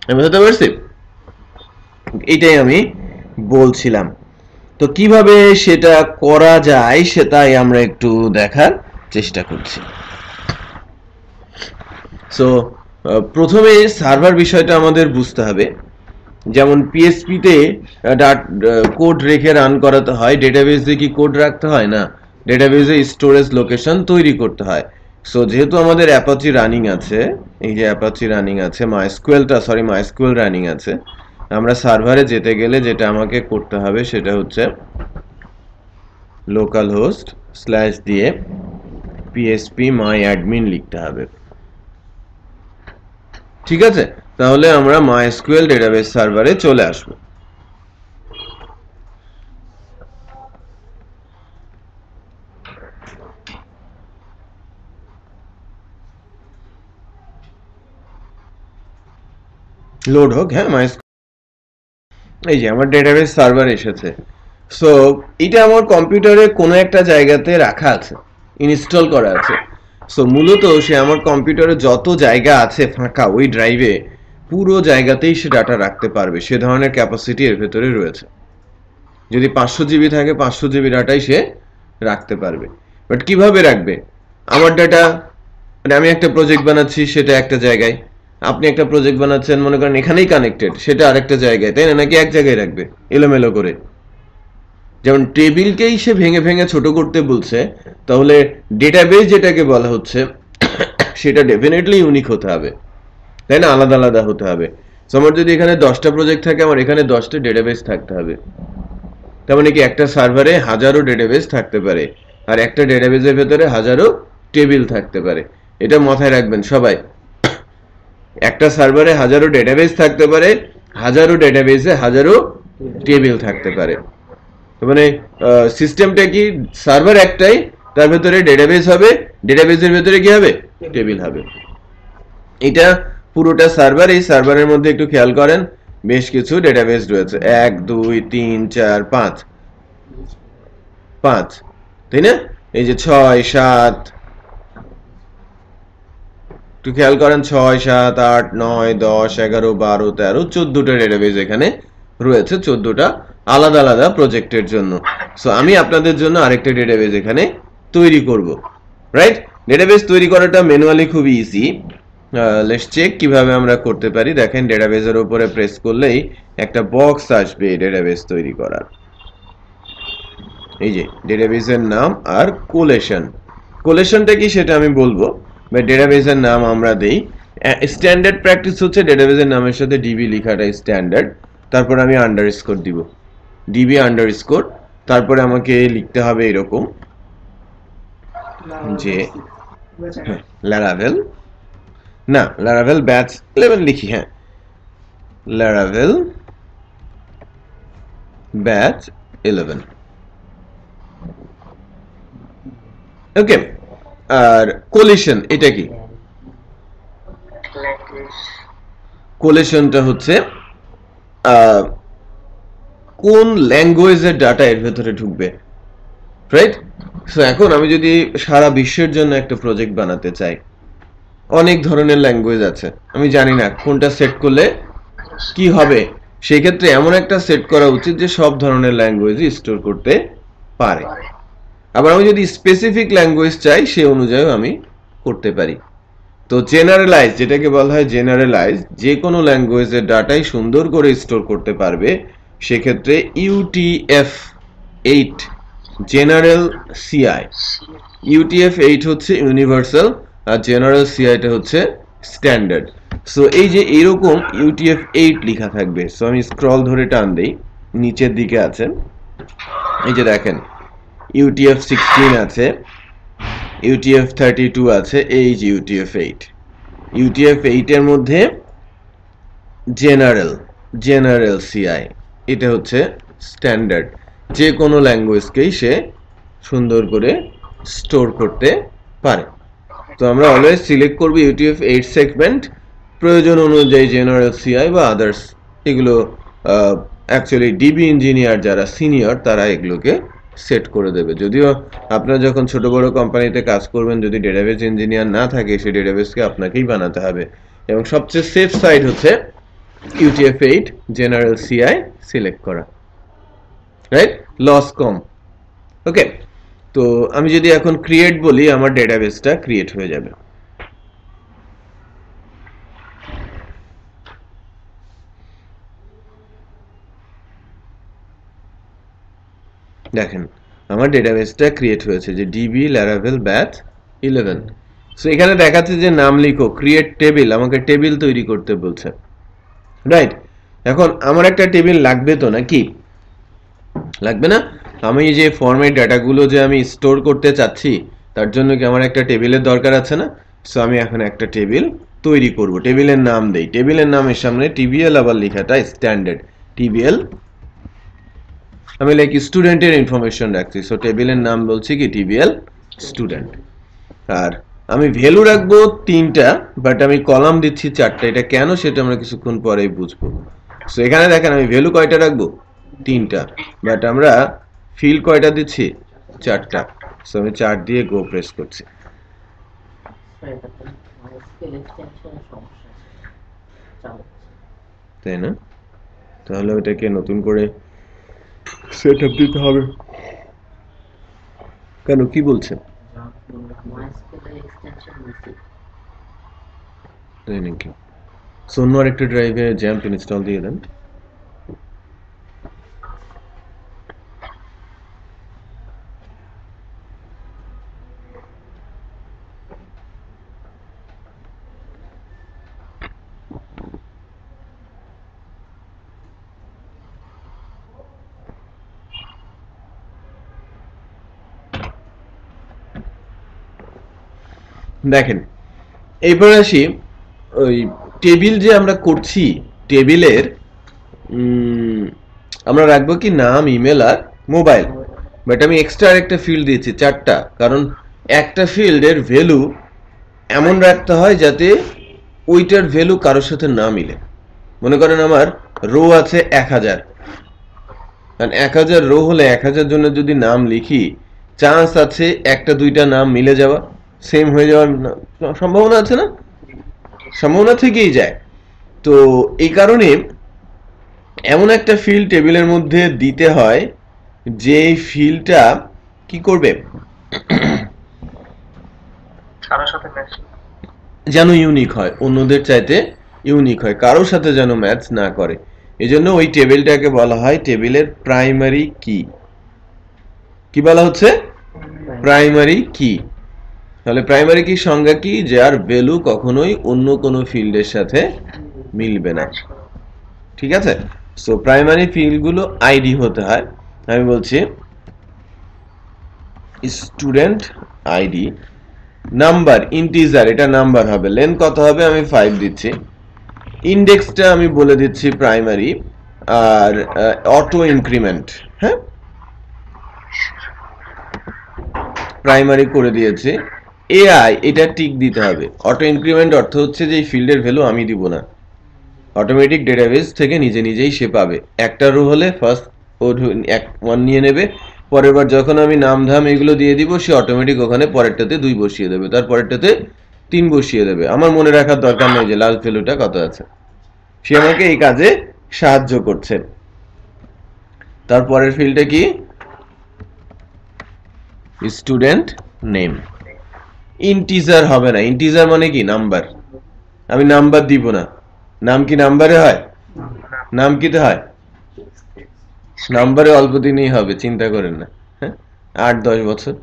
আমি বুঝতে পারছি? এটাই আমি বলছিলাম। তো কিভাবে সেটা করা যায় সেটাই আমরা একটু দেখার চেষ্টা করছি। সো প্রথমে সার্ভার বিষয়টা আমাদের বুঝতে হবে। যেমন পিএসপিতে কোড রেখে রান করাতে হয়, ডেটাবেসে কি কোড রাখতে হয় না, ডেটাবেসে স্টোরেজ লোকেশন তৈরি করতে হয়। সো যেহেতু আমাদের অ্যাপাচি রানিং আছে, এই যে অ্যাপাচি রানিং আছে, মাইস্কুয়েল রানিং আছে, আমরা সার্ভারে যেতে গেলে যেটা আমাকে করতে হবে সেটা হচ্ছে লোকাল হোস্ট স্ল্যাশ দিয়ে পিএসপি মাই অ্যাডমিন লিখতে হবে। ঠিক আছে, তাহলে আমরা মাইস্কুয়েল ডেটাবেস সার্ভারে চলে আসব। লোড হোক। হ্যাঁ, এই যে আমার ডেটাবেস সার্ভার এসেছে। সো এটা আমার কম্পিউটারে কোনো একটা জায়গাতে রাখা আছে, ইনস্টল করা আছে। সো মূলত সে আমার কম্পিউটারে যত জায়গা আছে ফাঁকা, ওই ড্রাইভে পুরো জায়গাতেই সে ডাটা রাখতে পারবে, সে ধরনের ক্যাপাসিটি এর ভেতরে রয়েছে। যদি 500 জিবি থাকে, 500 জিবি ডাটাই সে রাখতে পারবে। বাট কিভাবে রাখবে? আমার ডাটা, মানে আমি একটা প্রজেক্ট বানাচ্ছি, সেটা একটা জায়গায়, আপনি একটা প্রজেক্ট বানাচ্ছেন, মনে করেন এখানেই কানেক্টেড, সেটা আরেকটা জায়গায়, তাই না? নাকি এক জায়গায় রাখবে এলোমেলো করে? যেমন টেবিলকেই সে ভেঙে ভেঙে ছোট করতে বলছে, তাহলে ডেটাবেস যেটাকে বলা হচ্ছে সেটা ডেফিনেটলি ইউনিক হতে হবে, তাই না? আলাদা আলাদা হতে হবে। সো আমার যদি এখানে 10টা প্রজেক্ট থাকে, আমার এখানে 10টা ডেটাবেস থাকতে হবে। তার মানে কি একটা সার্ভারে হাজারো ডেটাবেস থাকতে পারে, আর একটা ডেটাবেসের ভেতরে হাজারো টেবিল থাকতে পারে। এটা মাথায় রাখবেন সবাই। একটা সার্ভারে হাজারো ডেটাবেস থাকতে পারে, হাজারো ডেটাবেসে হাজারো টেবিল থাকতে পারে। মানে সিস্টেমটা কি, সার্ভার একটাই, তার ভেতরে ডেটাবেস হবে, ডেটাবেসের ভেতরে কি হবে, টেবিল হবে। এটা পুরোটা সার্ভার। এই সার্ভারের মধ্যে একটু খেয়াল করেন, বেশ কিছু ডেটাবেস রয়েছে, 1 2 3 4 5, তাই না? এই যে 6 7, একটু খেয়াল করেন, 6 7 8 9 10 11 12 13 14টা ডেটাবেস এখানে রয়েছে, 14টা আলাদা আলাদা প্রজেক্টের জন্য। সো আমি আপনাদের জন্য আরেকটা ডেটাবেস এখানে তৈরি করব, রাইট? ডেটাবেস তৈরি করাটা ম্যানুয়ালি খুব ইজি। লেটস চেক কিভাবে আমরা করতে পারি। দেখেন ডেটাবেসের উপরে প্রেস করলেই একটা বক্স আসবে ডেটাবেস তৈরি করার। এই যে ডেটাবেসের নাম আর কোলেশন। কোলেশনটা কি সেটা আমি বলবো, বাট ডেটাবেসের নাম আমরা দেই। স্ট্যান্ডার্ড প্র্যাকটিস হচ্ছে ডেটাবেসের নামের সাথে ডিবি লেখাটা স্ট্যান্ডার্ড। তারপর আমি আন্ডারস্কোর দিব, ডিবি আন্ডারস্কোর। তারপরে আমাকে লিখতে হবে এরকম যে লারাভেল, না লারাভেল ব্যাচ 11 লিখি, হ্যাঁ লারাভেল ব্যাচ 11। ওকে, আর কোলিশন এটা কি? কোলেশনটা হচ্ছে কোন ল্যাঙ্গুয়েজের ডাটা এর ভেতরে ঢুকবে, রাইট? সো এখন আমি যদি সারা বিশ্বের জন্য একটা প্রজেক্ট বানাতে চাই, অনেক ধরনের ল্যাঙ্গুয়েজ আছে, আমি জানি না কোনটা সেট করলে কি হবে। সেই ক্ষেত্রে এমন একটা সেট করা উচিত যে সব ধরনের ল্যাঙ্গুয়েজই স্টোর করতে পারে। আবার আমি যদি স্পেসিফিক ল্যাঙ্গুয়েজ চাই সে অনুযায়ী আমি করতে পারি। তো জেনারেলাইজ, যেটাকে বলা হয় জেনারেলাইজ, যে কোনো ল্যাঙ্গুয়েজের ডাটাই সুন্দর করে স্টোর করতে পারবে, সেক্ষেত্রে UTF-8 জেনারেল সিআই। UTF-8 হচ্ছে ইউনিভার্সাল আর জেনারেল সিআইটা হচ্ছে স্ট্যান্ডার্ড। সো এই যে এইরকম UTF-8 লেখা থাকবে। সো আমি স্ক্রল ধরে টান দেই, নিচের দিকে আছে, এই যে দেখেন UTF-16 আছে, UTF-32 আছে, এই যে UTF-8। UTF-8 এর মধ্যে জেনারেল সিআই, এটা হচ্ছে স্ট্যান্ডার্ড। যে কোনো ল্যাঙ্গুয়েজকেই সে সুন্দর করে স্টোর করতে পারে। তো আমরা অলওয়েজ সিলেক্ট করব UTF-8 সেগমেন্ট, প্রয়োজন অনুযায়ী জেনারেল সিআই বা আদার্স, এগুলো অ্যাকচুয়ালি ডিবি ইঞ্জিনিয়ার যারা সিনিয়র তারা এগুলোকে সেট করে দেবে। যদিও আপনারা যখন ছোট বড় কোম্পানিতে কাজ করবেন, যদি ডেটাবেস ইঞ্জিনিয়ার না থাকে সেই ডেটাবেসকে আপনাকেই বানাতে হবে। এবং সবচেয়ে সেফ সাইড হচ্ছে UTF-8 জেনারেল সিআই সিলেক্ট করা, রাইট? লস কম। ওকে, তো আমি যদি এখন ক্রিয়েট বলি, আমার ডেটাবেসটা ক্রিয়েট হয়ে যাবে। দেখেন আমার ডেটাবেসটা ক্রিয়েট হয়েছে যে ডিবি লারাভেল ব্যাচ 11। সো এখানে দেখাচ্ছে যে নাম লিখো, ক্রিয়েট টেবিল, আমাকে টেবিল তৈরি করতে বলছে, রাইট? এখন আমার একটা টেবিল লাগবে তো, নাকি লাগবে না? আমি যে ফর্মেট ডাটাগুলো যে আমি স্টোর করতে চাচ্ছি তার জন্য কি আমার একটা টেবিলের দরকার আছে না? সো আমি এখন একটা টেবিল তৈরি করব, টেবিলের নাম দেই, টেবিলের নামের সামনে টিবিএল আবার লেখাটা স্ট্যান্ডার্ড টিবিএল, আমি লাইক স্টুডেন্টের ইনফরমেশন রাখছি। সো টেবিলের নাম বলছি কি টিবিএল স্টুডেন্ট। আর আমি ভ্যালু রাখবো 3টা, বাট আমি কলাম দিচ্ছি 4টা। এটা কেন সেটা আমরা কিছুক্ষণ পরেই বুঝবো। সো এখানে দেখেন আমি ভ্যালু কয়টা রাখবো? 3টা, বাট আমরা ফিল্ড কয়টা দিচ্ছি? 4টা। সো আমি 4 দিয়ে গো প্রেস করছি। তাই না? তাহলে ওটাকে নতুন করে সেট আপ দিতে হবে। কেন, কি বলছেন? তাই নাকি? সো অন্য আরেকটা ড্রাইভে জ্যাম্প ইনস্টল দিয়ে দেন। দেখেন এরপর আসি, ওই টেবিল যে আমরা করছি, টেবিলের আমরা রাখবো কি নাম, ইমেল আর মোবাইল, বাট আমি এক্সট্রা একটা ফিল্ড দিয়েছি 4টা, কারণ একটা ফিল্ডের ভ্যালু এমন রাখতে হয় যাতে ওইটার ভ্যালু কারোর সাথে না মিলে। মনে করেন আমার রো আছে 1000, কারণ 1000 রো হলে 1000 জন্য যদি নাম লিখি, চান্স আছে 1-2টা নাম মিলে যাওয়া, সেম হয়ে যাওয়ার সম্ভাবনা আছে না? সম্ভাবনা থেকেই যায়। তো এই কারণে এমন একটা ফিল্ড টেবিলের মধ্যে দিতে হয় যে ফিল্ডটা কি করবে, যেন ইউনিক হয়, অন্যদের চাইতে ইউনিক হয়, কারোর সাথে যেন ম্যাচ না করে। এজন্য ওই টেবিলটাকে বলা হয় টেবিলের প্রাইমারি কি। কি বলা হচ্ছে? প্রাইমারি কি। তাহলে প্রাইমারি কি সংজ্ঞা কি? যার ভ্যালু কখনোই অন্য কোনো ফিল্ডের সাথে মিলবে না। ঠিক আছে? সো প্রাইমারি ফিল্ডগুলো আইডি হতে হয়। আমি বলছি স্টুডেন্ট আইডি, নাম্বার ইন্টিজার, এটা নাম্বার হবে, লেন্থ কত হবে আমি 5 দিচ্ছি, ইন্ডেক্সটা আমি বলে দিচ্ছি প্রাইমারি, আর অটো ইনক্রিমেন্ট, হ্যাঁ প্রাইমারি করে দিয়েছি। এআই এটা টিক দিতে হবে। অটো ইনক্রিমেন্ট অর্থ হচ্ছে যে এই ফিল্ডের ভ্যালু আমি দিব না, অটোমেটিক ডেটাবেস থেকে নিজে নিজেই সে পাবে। একটা রো হলে ফার্স্ট ও 1 নিয়ে নেবে, পরের বার যখন আমি নাম ধাম এগুলো দিয়ে দিব সে অটোমেটিক ওখানে পরেরটাতে 2 বসিয়ে দেবে, তার পরেরটাতে 3 বসিয়ে দেবে। আমার মনে রাখার দরকার নেই যে লাস্ট ভ্যালুটা কত আছে, সে আমাকে এই কাজে সাহায্য করছে। তারপরের ফিল্ডটা কি? Student name. ইন্টিজার হবে না, ইন্টিজার মানে কি নাম্বার, আমি নাম্বার দিব না। নাম কি নাম্বারে হয়? নাম কিতে হয়? নাম্বারে অল্প দিনই হবে, চিন্তা করেন না। হ্যাঁ 8-10 বছর,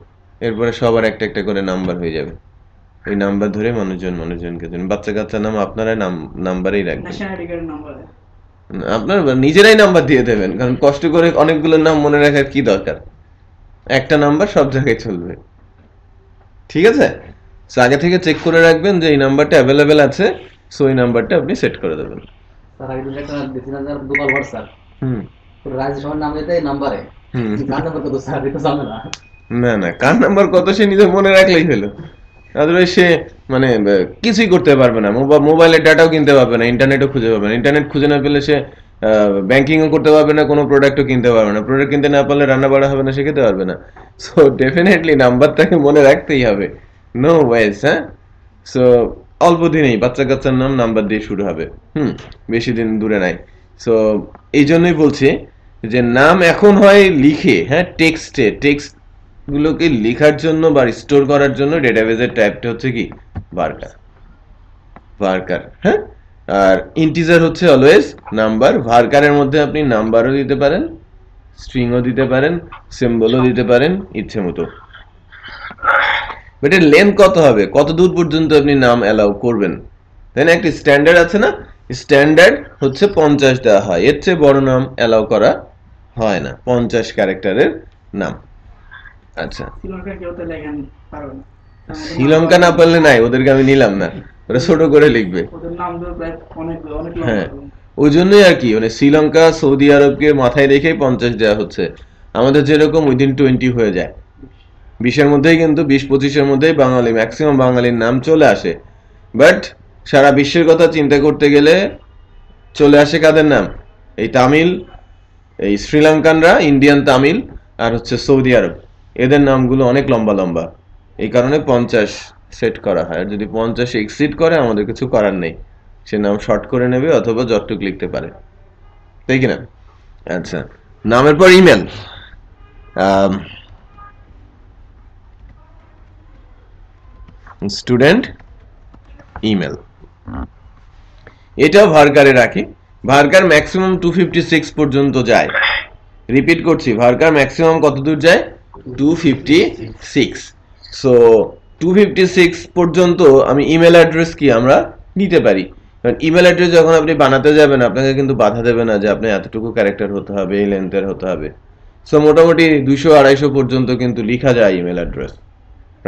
এরপরে সবার একটা একটা করে নাম্বার হয়ে যাবে। ওই নাম্বার ধরে মানুষজনকে দেবেন। বাচ্চা কাচ্চার নাম আপনারা নাম্বারেই রাখবেন, আপনার নিজেরাই নাম্বার দিয়ে দেবেন, কারণ কষ্ট করে অনেকগুলো নাম মনে রাখার কি দরকার, একটা নাম্বার সব জায়গায় চলবে। ঠিক আছে? সো আগে থেকে চেক করে রাখবেন যে এই নাম্বারটা অ্যাভেলেবেল আছে, সো এই নাম্বারটা আপনি সেট করে দেবেন। স্যার আগে একটা ডিসিশনাল দুবার ভর স্যার হুম তো রাজেশের নাম দিতে নাম্বারে কার নাম্বার কত স্যার এটা জানে না। না না, কার নাম্বার কত সে নিজে মনে রাখলেই হলো, আদারওয়াইজ সে মানে কিছুই করতে পারবে না, মোবাইলের ডাটাও কিনতে পারবে না, ইন্টারনেটও খুঁজে পাবে না, ইন্টারনেট খুঁজে না পেলে সে ব্যাংকিংও করতে পারবে না, কোনো প্রোডাক্টও কিনতে পারবে না, প্রোডাক্ট কিনতে না পারলে রান্না বাড়া হবে না, সে খেতে পারবে না। সো ডেফিনেটলি নাম্বারটাকে মনে রাখতেই হবে, নো ওয়েজ। হ্যাঁ সো অল্প দিনেই বাচ্চা কাচ্চার নাম নাম্বার দিয়ে শুরু হবে, বেশি দিন দূরে নাই। সো এই জন্যই বলছি যে নাম এখন হয় লিখে, হ্যাঁ টেক্সটে, টেক্সট গুলোকে লেখার জন্য বা স্টোর করার জন্য ডেটাবেসের টাইপটা হচ্ছে কি ভার্কার, ভার্কার। হ্যাঁ আর ইন্টিজার হচ্ছে অলওয়েজ নাম্বার। ভার্কারের মধ্যে আপনি নাম্বারও দিতে পারেন, স্ট্রিংও দিতে পারেন, সিম্বলও দিতে পারেন ইচ্ছে মতো। বাট এর লেন্থ কত হবে, কত দূর পর্যন্ত আপনি নাম অ্যালাউ করবেন, তাই না? একটা স্ট্যান্ডার্ড আছে না, স্ট্যান্ডার্ড হচ্ছে 50 দেওয়া হয়, এর চেয়ে বড় নাম অ্যালাউ করা হয় না, 50 ক্যারেক্টারের নাম। আচ্ছা শ্রীলঙ্কা না পারলে নাই, ওদেরকে আমি নিলাম না, ওরা ছোট করে লিখবে। হ্যাঁ ওই জন্যই আর কি, মানে শ্রীলঙ্কা সৌদি আরবকে মাথায় রেখেই 50 দেওয়া হচ্ছে। আমাদের যেরকম উইদিন 20 হয়ে যায়, 20-এর মধ্যেই কিন্তু 20-25-এর মধ্যেই বাঙালি, ম্যাক্সিমাম বাঙালির নাম চলে আসে। বাট সারা বিশ্বের কথা চিন্তা করতে গেলে চলে আসে কাদের নাম? এই তামিল, এই শ্রীলঙ্কানরা, ইন্ডিয়ান তামিল, আর হচ্ছে সৌদি আরব, এদের নামগুলো অনেক লম্বা লম্বা, এই কারণে 50 সেট করা হয়। আর যদি 50 এক্সিড করে আমাদের কিছু করার নেই, সে নাম শর্ট করে নেবে অথবা যতটুক লিখতে পারে, তাই কিনা? আচ্ছা নামের পর ইমেল, স্টুডেন্ট ইমেল, এটাও ভার্কারে রাখি। ভার্কার ম্যাক্সিমাম 256 পর্যন্ত যায়। রিপিট করছি, ভার্কার ম্যাক্সিমাম কত দূর যায়? 256। সো 256 পর্যন্ত আমি ইমেল অ্যাড্রেস কি আমরা নিতে পারি। কারণ ইমেল অ্যাড্রেস যখন আপনি বানাতে যাবেন আপনাকে কিন্তু বাধা দেবে না যে আপনি এতটুকু ক্যারেক্টার হতে হবে, এই লেন্থের হতে হবে। সো মোটামুটি 200-250 পর্যন্ত কিন্তু লেখা যায় ইমেল অ্যাড্রেস,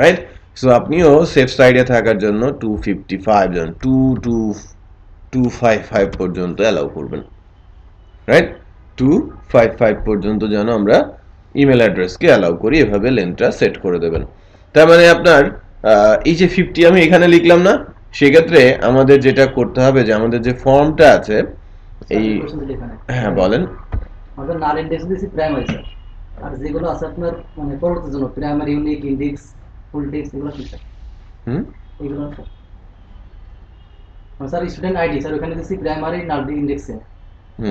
রাইট? সো আপনিও সেফ সাইডে থাকার জন্য 255 জন 255 পর্যন্ত অ্যালাউ করবেন, রাইট? 255 পর্যন্ত যেন আমরা ইমেল অ্যাড্রেসকে অ্যালাউ করি, এভাবে লেন্থটা সেট করে দেবেন। তার মানে আপনার এই যে 50 আমি এখানে লিখলাম না, সেক্ষেত্রে আমাদের যেটা করতে হবে যে আমাদের যে ফর্মটা আছে এই, হ্যাঁ বলেন। আমাদের নাল ইনডেক্স দিছি প্রাইমারি স্যার, আর যেগুলো আছে আপনার মানে পরবর্তীর জন্য প্রাইমারি, ইউনিক, ইনডেক্স, ফুল টেক্সট, এগুলো কি স্যার? এগুলো স্যার স্টুডেন্ট আইডি স্যার ওখানে দিছি প্রাইমারি, নাল ইনডেক্সে।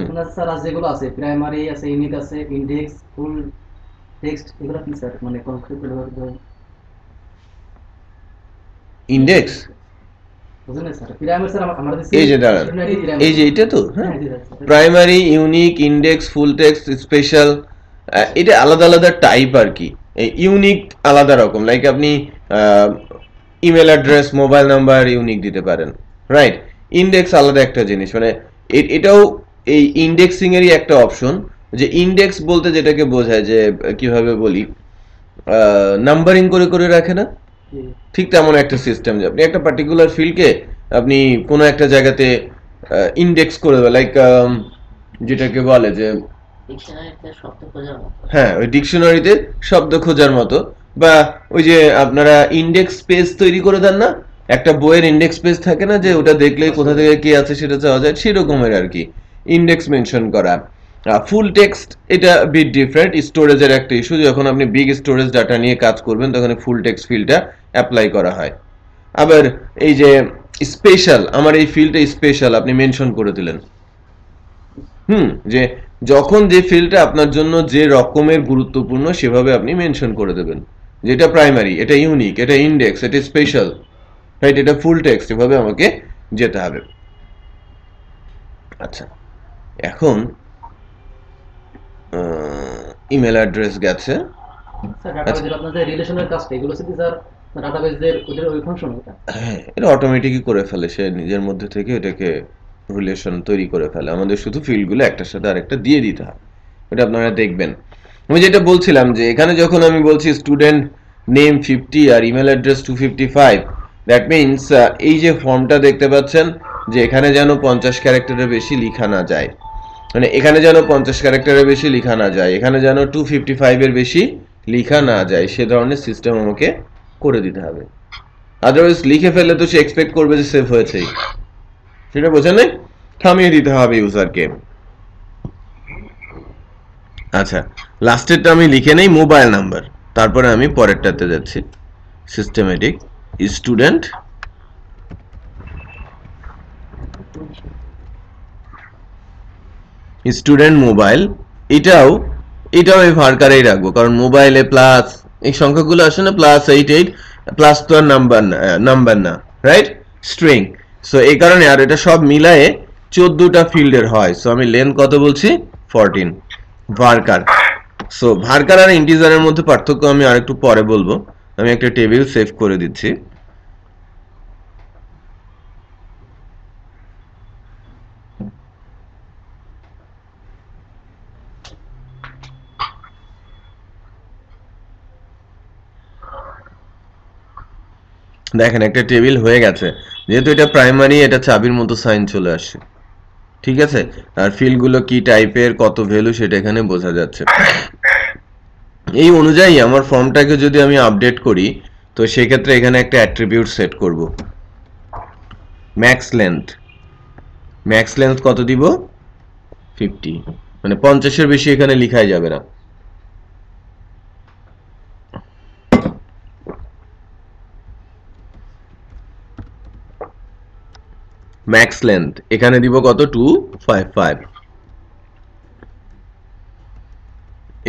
আপনার স্যার আর যেগুলো আছে প্রাইমারি আছে, ইউনিক আছে, ইনডেক্স, ফুল টেক্সট, এগুলো কি স্যার মানে কনক্রিট করে ইন্ডেক্স বুঝলেন না স্যার প্রাইমারি স্যার আমরা দিছি এই যে দাঁড়ান এই যে এটা তো হ্যাঁ প্রাইমারি ইউনিক ইন্ডেক্স ফুল টেক্সট স্পেশাল এটা আলাদা আলাদা টাইপ আর কি ইউনিক আলাদা রকম লাইক আপনি email address mobile number unique দিতে পারেন রাইট ইন্ডেক্স আলাদা একটা জিনিস মানে এটাও এই ইন্ডেক্সিং এরই একটা অপশন যে ইন্ডেক্স বলতে যেটাকে বোঝায় যে কিভাবে বলি নাম্বারিং করে করে রাখে না ঠিক তেমন একটা সিস্টেম যে আপনি একটা পার্টিকুলার ফিল্ডকে আপনি কোনো একটা জায়গাতে ইন্ডেক্স করে দেবেন লাইক যেটাকে বলে যে হ্যাঁ ওই ডিকশনারিতে শব্দ খোঁজার মতো বা ওই যে আপনারা ইন্ডেক্স পেজ তৈরি করে দেন না একটা বইয়ের ইন্ডেক্স পেজ থাকে না যে ওটা দেখলে কোথা থেকে কি আছে সেটা চাওয়া যায় সেরকমের আর কি ইন্ডেক্স মেনশন করা ফুল টেক্সট এটা বিট ডিফারেন্ট স্টোরেজের একটা ইস্যু যখন আপনি বিগ স্টোরেজ ডাটা নিয়ে কাজ করবেন তখন ফুল টেক্সট ফিল্ডটা অ্যাপ্লাই করা হয় আবার এই যে স্পেশাল আমার এই ফিল্ডটা স্পেশাল আপনি মেনশন করে দিলেন যে যখন যে ফিল্ডটা আপনার জন্য যে রকমের গুরুত্বপূর্ণ সেভাবে আপনি মেনশন করে দেবেন যেটা প্রাইমারি এটা ইউনিক এটা ইন্ডেক্স এটা স্পেশাল রাইট এটা ফুল টেক্সট এভাবে আমাকে যেতে হবে আচ্ছা এখন ইমেল অ্যাড্রেস গেছে স্যার ডাটাবেজের আপনাদের রিলেশনের কাজটা এগুলো হচ্ছে স্যার ডাটাবেজের ওদের ওই ফাংশন এটা হ্যাঁ এটা অটোমেটিকই করে ফেলে সে নিজের মধ্যে থেকে এটাকে রিলেশন তৈরি করে ফেলে আমাদের শুধু ফিল্ডগুলো একটার সাথে আরেকটা দিয়ে দিতে হয় এটা আপনারা দেখবেন আমি যেটা বলছিলাম যে এখানে যখন আমি বলছি স্টুডেন্ট নেম 50 আর ইমেল অ্যাড্রেস 255 দ্যাট মিন্স এই যে ফর্মটা দেখতে পাচ্ছেন যে এখানে যেন 50 ক্যারেক্টারের বেশি লেখা না যায় মানে এখানে যেন 50 ক্যারেক্টারের বেশি লেখা না যায় এখানে যেন 255 এর বেশি লেখা না যায় সে ধরনের সিস্টেম আমাকে করে দিতে হবে আদারওয়াইজ লিখে ফেললে তো সে এক্সপেক্ট করবে যে সেভ হয়েছে সেটা বোঝেন না থামিয়ে দিতে হবে ইউজারকে আচ্ছা লাস্টেরটা আমি লিখে নেই মোবাইল নাম্বার তারপরে আমি পরেরটাতে যাচ্ছি সিস্টেমেটিক স্টুডেন্ট মোবাইল এটাও এই ভার্কারেই রাখবো কারণ মোবাইলে প্লাস এই সংখ্যাগুলো আসে না +88 প্লাস তো আর নাম্বার না রাইট স্ট্রিং সো এই কারণে আর এটা সব মিলায়ে 14টা ফিল্ডের হয় সো আমি লেন্থ কত বলছি 14 ভার্কার সো ভার্কার আর ইন্টিজারের মধ্যে পার্থক্য আমি আরেকটু পরে বলবো আমি একটা টেবিল সেভ করে দিচ্ছি দেখেন একটা টেবিল হয়ে গেছে যেহেতু এটা প্রাইমারি এটা চাবির মতো সাইন চলে আসছে ঠিক আছে আর ফিল্ডগুলো কি টাইপের কত ভ্যালু সেটা এখানে বোঝা যাচ্ছে এই অনুযায়ী আমার ফর্মটাকে যদি আমি আপডেট করি তো সেই ক্ষেত্রে এখানে একটা অ্যাট্রিবিউট সেট করব ম্যাক্স লেন্থ কত দিব 50 মানে 50 এর বেশি এখানে লেখাই যাবে না ম্যাক্স লেন্থ এখানে দিব কত 255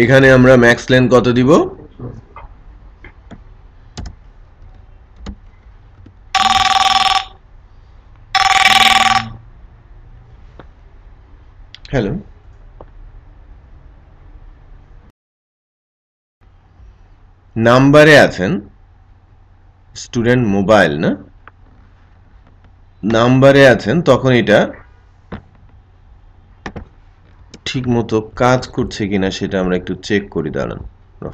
এখানে আমরা ম্যাক্স লেন্থ কত দিব হ্যালো নাম্বারে আছেন স্টুডেন্ট মোবাইল না নাম্বারে আছেন তখন এটা ঠিক মতো কাজ করছে কিনা সেটা আমরা একটু চেক করি দাঁড়ান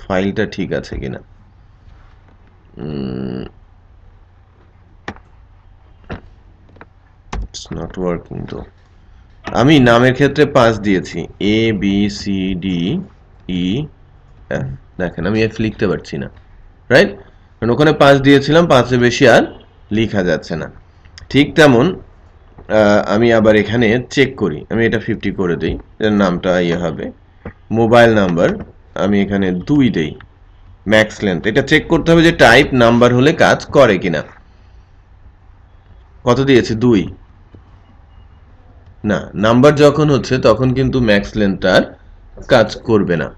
ফাইলটা ঠিক আছে কিনা ইটস নট ওয়ার্কিং তো আমি নামের ক্ষেত্রে 5 দিয়েছি A B C D E F দেখেন আমি এফ লিখতে পারছি না রাইট কারণ ওখানে 5 দিয়েছিলাম 5 এর বেশি আর লেখা যাচ্ছে না ঠিক তেমন আমি আবার এখানে চেক করি আমি এটা 50 করে দেই এর নামটা হবে মোবাইল নাম্বার আমি এখানে 2 দেই ম্যাক্স লেন্থ এটা চেক করতে হবে যে টাইপ নাম্বার হলে কাজ করে কিনা কত দিয়েছে 2 না নাম্বার যখন হচ্ছে তখন কিন্তু ম্যাক্স লেন্থটা আর কাজ করবে না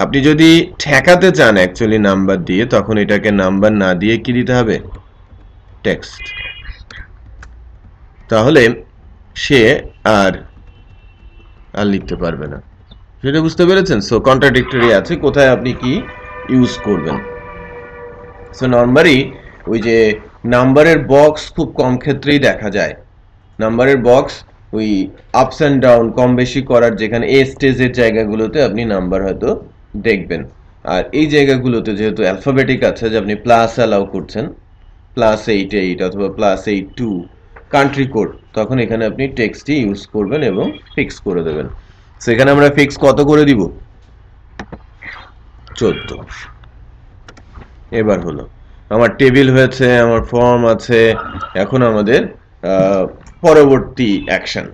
আপনি যদি ঠেকাতে চান অ্যাকচুয়ালি নাম্বার দিয়ে তখন এটাকে নাম্বার না দিয়ে কি দিতে হবে টেক্সট, তাহলে সে আর লিখতে পারবে না। সেটা বুঝতে পেরেছেন? সো কন্ট্রাডিক্টরি আছে, কোথায় আপনি কি ইউজ করবেন। সো নর্মালি ওই যে নাম্বারের বক্স খুব কম ক্ষেত্রেই দেখা যায়। নাম্বারের বক্স ওই আপস অ্যান্ড ডাউন কম বেশি করার যেখানে এ স্টেজের জায়গাগুলোতে আপনি নাম্বার হয়তো দেখবেন। আর এই জায়গাগুলোতে যেহেতু অ্যালফাবেটিক আছে, যে আপনি প্লাস অ্যালাউ করছেন, +88 অথবা +82 কান্ট্রি কোড, তখন এখানে আপনি টেক্সটই ইউজ করবেন এবং ফিক্স করে দেবেন। সেখানে আমরা ফিক্স কত করে দিব? 14। এবার হলো আমার টেবিল হয়েছে, আমার ফর্ম আছে, এখন আমাদের পরবর্তী অ্যাকশন।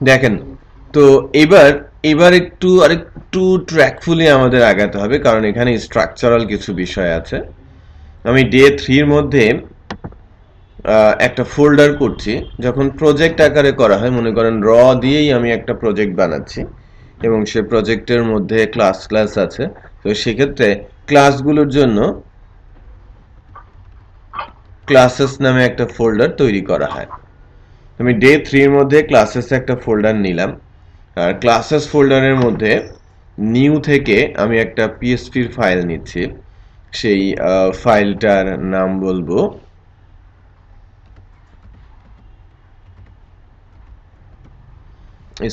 দেখেন তো এবার আরেকটু ট্র্যাকফুলি আমাদের আগাতে হবে, কারণ এখানে স্ট্রাকচারাল কিছু বিষয় আছে। আমি ডে 3 এর মধ্যে একটা ফোল্ডার করছি। যখন প্রজেক্ট আকারে করা হয়, মনে করেন র দিয়েই আমি একটা প্রজেক্ট বানাচ্ছি এবং সে প্রজেক্টের মধ্যে ক্লাস আছে, তো সেক্ষেত্রে ক্লাসগুলোর জন্য ক্লাসেস নামে একটা ফোল্ডার তৈরি করা হয়। আমি ডে 3 এর মধ্যে ক্লাসেস একটা ফোল্ডার নিলাম, আর ক্লাসেস ফোল্ডারের মধ্যে নিউ থেকে আমি একটা পিএসপির ফাইল নিচ্ছি। সেই ফাইলটার নাম বলবো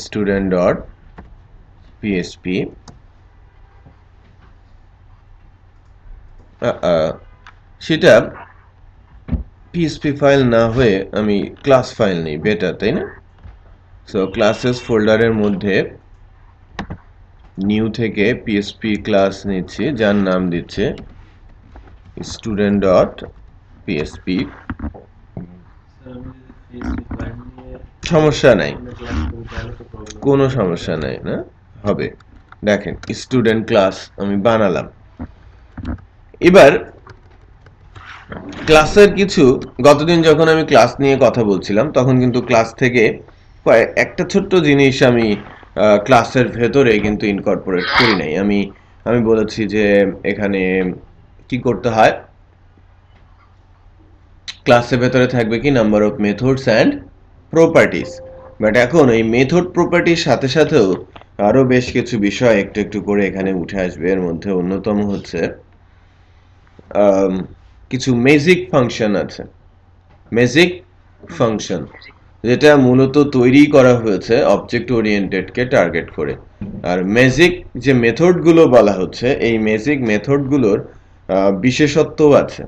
student.php। সেটা পিএসপি ফাইল না হয়ে আমি ক্লাস ফাইল নেই, বেটার, তাই না? সো ক্লাসেস ফোল্ডারের মধ্যে নিউ থেকে পিএসপি ক্লাস নিচ্ছি, যার নাম দিচ্ছে student.php। সমস্যা নাই, কোনো সমস্যা নাই, না হবে। দেখেন স্টুডেন্ট ক্লাস আমি বানালাম। এবার ক্লাসের কিছু, গতদিন যখন আমি ক্লাস নিয়ে কথা বলছিলাম তখন কিন্তু ক্লাস থেকে একটা ছোট্ট জিনিস আমি ক্লাসের ভেতরে কিন্তু ইনকর্পোরেট করি নাই। আমি বলেছি যে এখানে কি করতে হয়, ক্লাসের ভেতরে থাকবে কি number of methods and properties. But এখন এই মেথড প্রপার্টির সাথে সাথেও আরো বেশ কিছু বিষয় একটু একটু করে এখানে উঠে আসবে। এর মধ্যে অন্যতম হচ্ছে কিছু ম্যাজিক ফাংশন আছে। ম্যাজিক ফাংশন যেটা মূলত তৈরি করা হয়েছে অবজেক্ট ওরিয়েন্টেড কে টার্গেট করে। আর ম্যাজিক যে মেথডগুলো বলা হচ্ছে, এই ম্যাজিক মেথডগুলোর বিশেষত্ব আছে।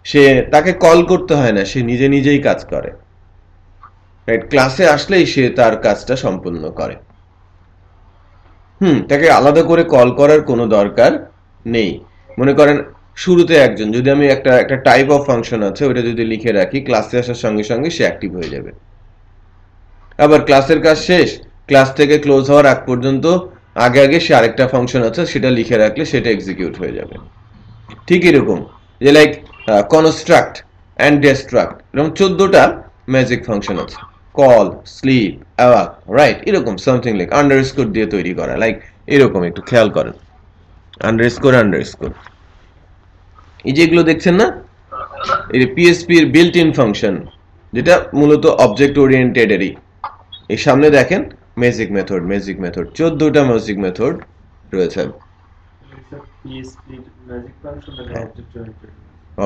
সে তাকে কল করতে হয় না, সে নিজে নিজেই কাজ করে। রাইট, ক্লাসে আসলেই সে তার কাজটা সম্পূর্ণ করে। তাকে আলাদা করে কল করার কোনো দরকার নেই। মনে করেন শুরুতে একজন, যদি আমি একটা টাইপ অফ ফাংশন আছে ওটা যদি লিখে রাখি, ক্লাসে আসার সঙ্গে সঙ্গে সে অ্যাক্টিভ হয়ে যাবে। আবার ক্লাসের কাজ শেষ, ক্লাস থেকে ক্লোজ হওয়ার আগ পর্যন্ত আগে সে আরেকটা ফাংশন আছে সেটা লিখে রাখলে সেটা এক্সিকিউট হয়ে যাবে। ঠিক এরকম যে লাইক কনস্ট্রাক্ট অ্যান্ড ডিস্ট্রাক্ট, এরকম 14টা ম্যাজিক ফাংশন আছে। কল, স্লিপ, অ্যাওয়াক, রাইট, এরকম সামথিং লাইক আন্ডারস্কোর দিয়ে তৈরি করা, লাইক এরকম একটু খেয়াল করেন, আন্ডারস্কোর। এই যেগুলো দেখছেন না, এই পিএসপি এর বিল্ট ইন ফাংশন, যেটা মূলত অবজেক্ট ওরিয়েন্টেডেরই। এই সামনে দেখেন ম্যাজিক মেথড 14টা ম্যাজিক মেথড রয়েছে।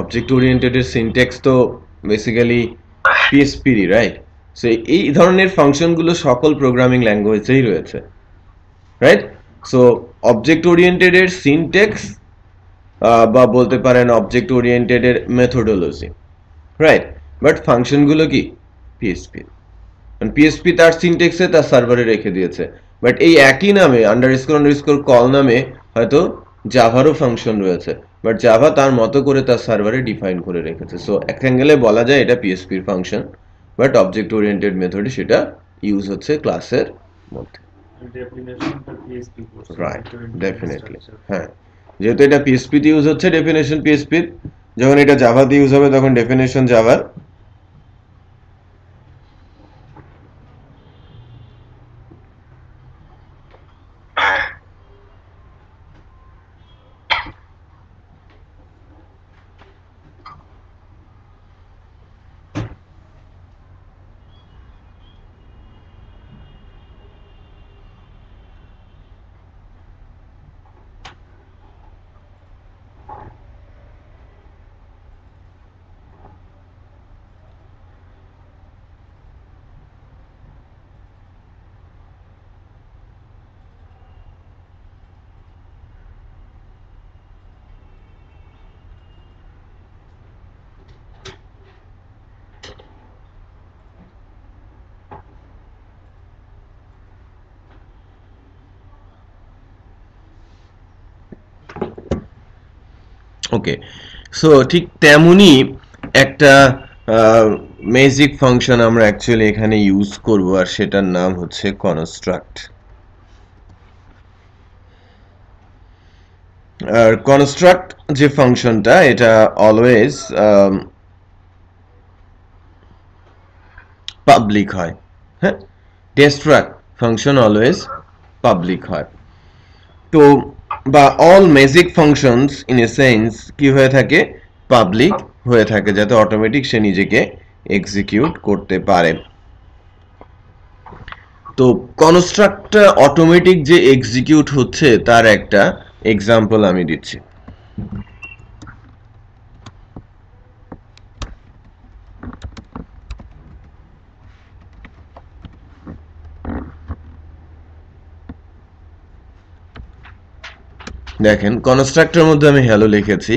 অবজেক্ট ওরিয়েন্টেড এর সিনট্যাক্স তো বেসিক্যালি পিএসপি, রাইট? সো এই ধরনের ফাংশনগুলো সকল প্রোগ্রামিং ল্যাঙ্গুয়েজেই রয়েছে, রাইট? সো অবজেক্ট ওরিয়েন্টেড এর সিনট্যাক্স বা বলতে পারেন অবজেক্ট ওরিয়েন্টেড এর মেথোডোলজি, রাইট? বাট ফাংশনগুলো কি পিএসপি, পিএসপি তার সিনট্যাক্সে তার সার্ভারে রেখে দিয়েছে, বাট এই একই নামে আন্ডারস্কোর কল নামে হয়তো জাভারও ফাংশন রয়েছে, বাট জাভা তার মতো করে তার সার্ভারে ডিফাইন করে রেখেছে। সো এক অ্যাঙ্গেলে বলা যায় এটা পিএসপির ফাংশন, বাট অবজেক্ট ওরিয়েন্টেড মেথডে সেটা ইউজ হচ্ছে ক্লাসের মধ্যে। Right, definitely. হ্যাঁ, যেহেতু এটা পিএসপিতে ইউজ হচ্ছে, ডেফিনেশন পিএসপির, যখন এটা জাভাতে ইউজ হবে তখন ডেফিনেশন জাভার। ওকে, সো ঠিক তেমনি একটা ম্যাজিক ফাংশন আমরা অ্যাকচুয়ালি এখানে ইউজ করব, আর সেটার নাম হচ্ছে কনস্ট্রাক্ট। আর কনস্ট্রাক্ট যে ফাংশনটা, এটা অলওয়েজ পাবলিক হয়। হ্যাঁ, ডিস্ট্রাক্ট ফাংশন অলওয়েজ পাবলিক হয়। তো বা all magic functions in a sense কি হয়ে থাকে, পাবলিক হয়ে থাকে, যাতে অটোমেটিক সে নিজেকে এক্সিকিউট করতে পারে। তো কনস্ট্রাক্টটা অটোমেটিক যে এক্সিকিউট হচ্ছে তার একটা এক্সাম্পল আমি দিচ্ছি। দেখেন, কনস্ট্রাক্টরের মধ্যে আমি হ্যালো লিখেছি,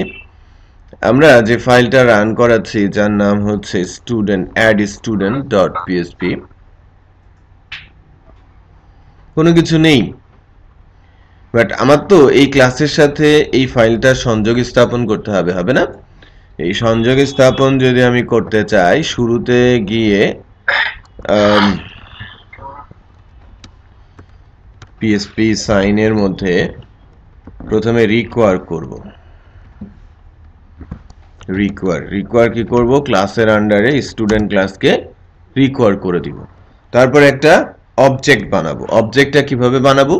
আমরা যে ফাইলটা রান করাচ্ছি যার নাম হচ্ছে student.add_student.php, কোনো কিছু নেই, বাট আমার তো এই ক্লাসের সাথে এই ফাইলটা সংযোগ স্থাপন করতে হবে, হবে না? এই সংযোগ স্থাপন যদি আমি করতে চাই, শুরুতে গিয়ে পিএসপি সাইনের মধ্যে প্রথমে রিকোয়ার করব। রিকোয়ার কি করব, ক্লাসের আন্ডারে স্টুডেন্ট ক্লাসকে রিকোয়ার করে দিব। তারপর একটা অবজেক্ট বানাবো। অবজেক্টটা কিভাবে বানাবো,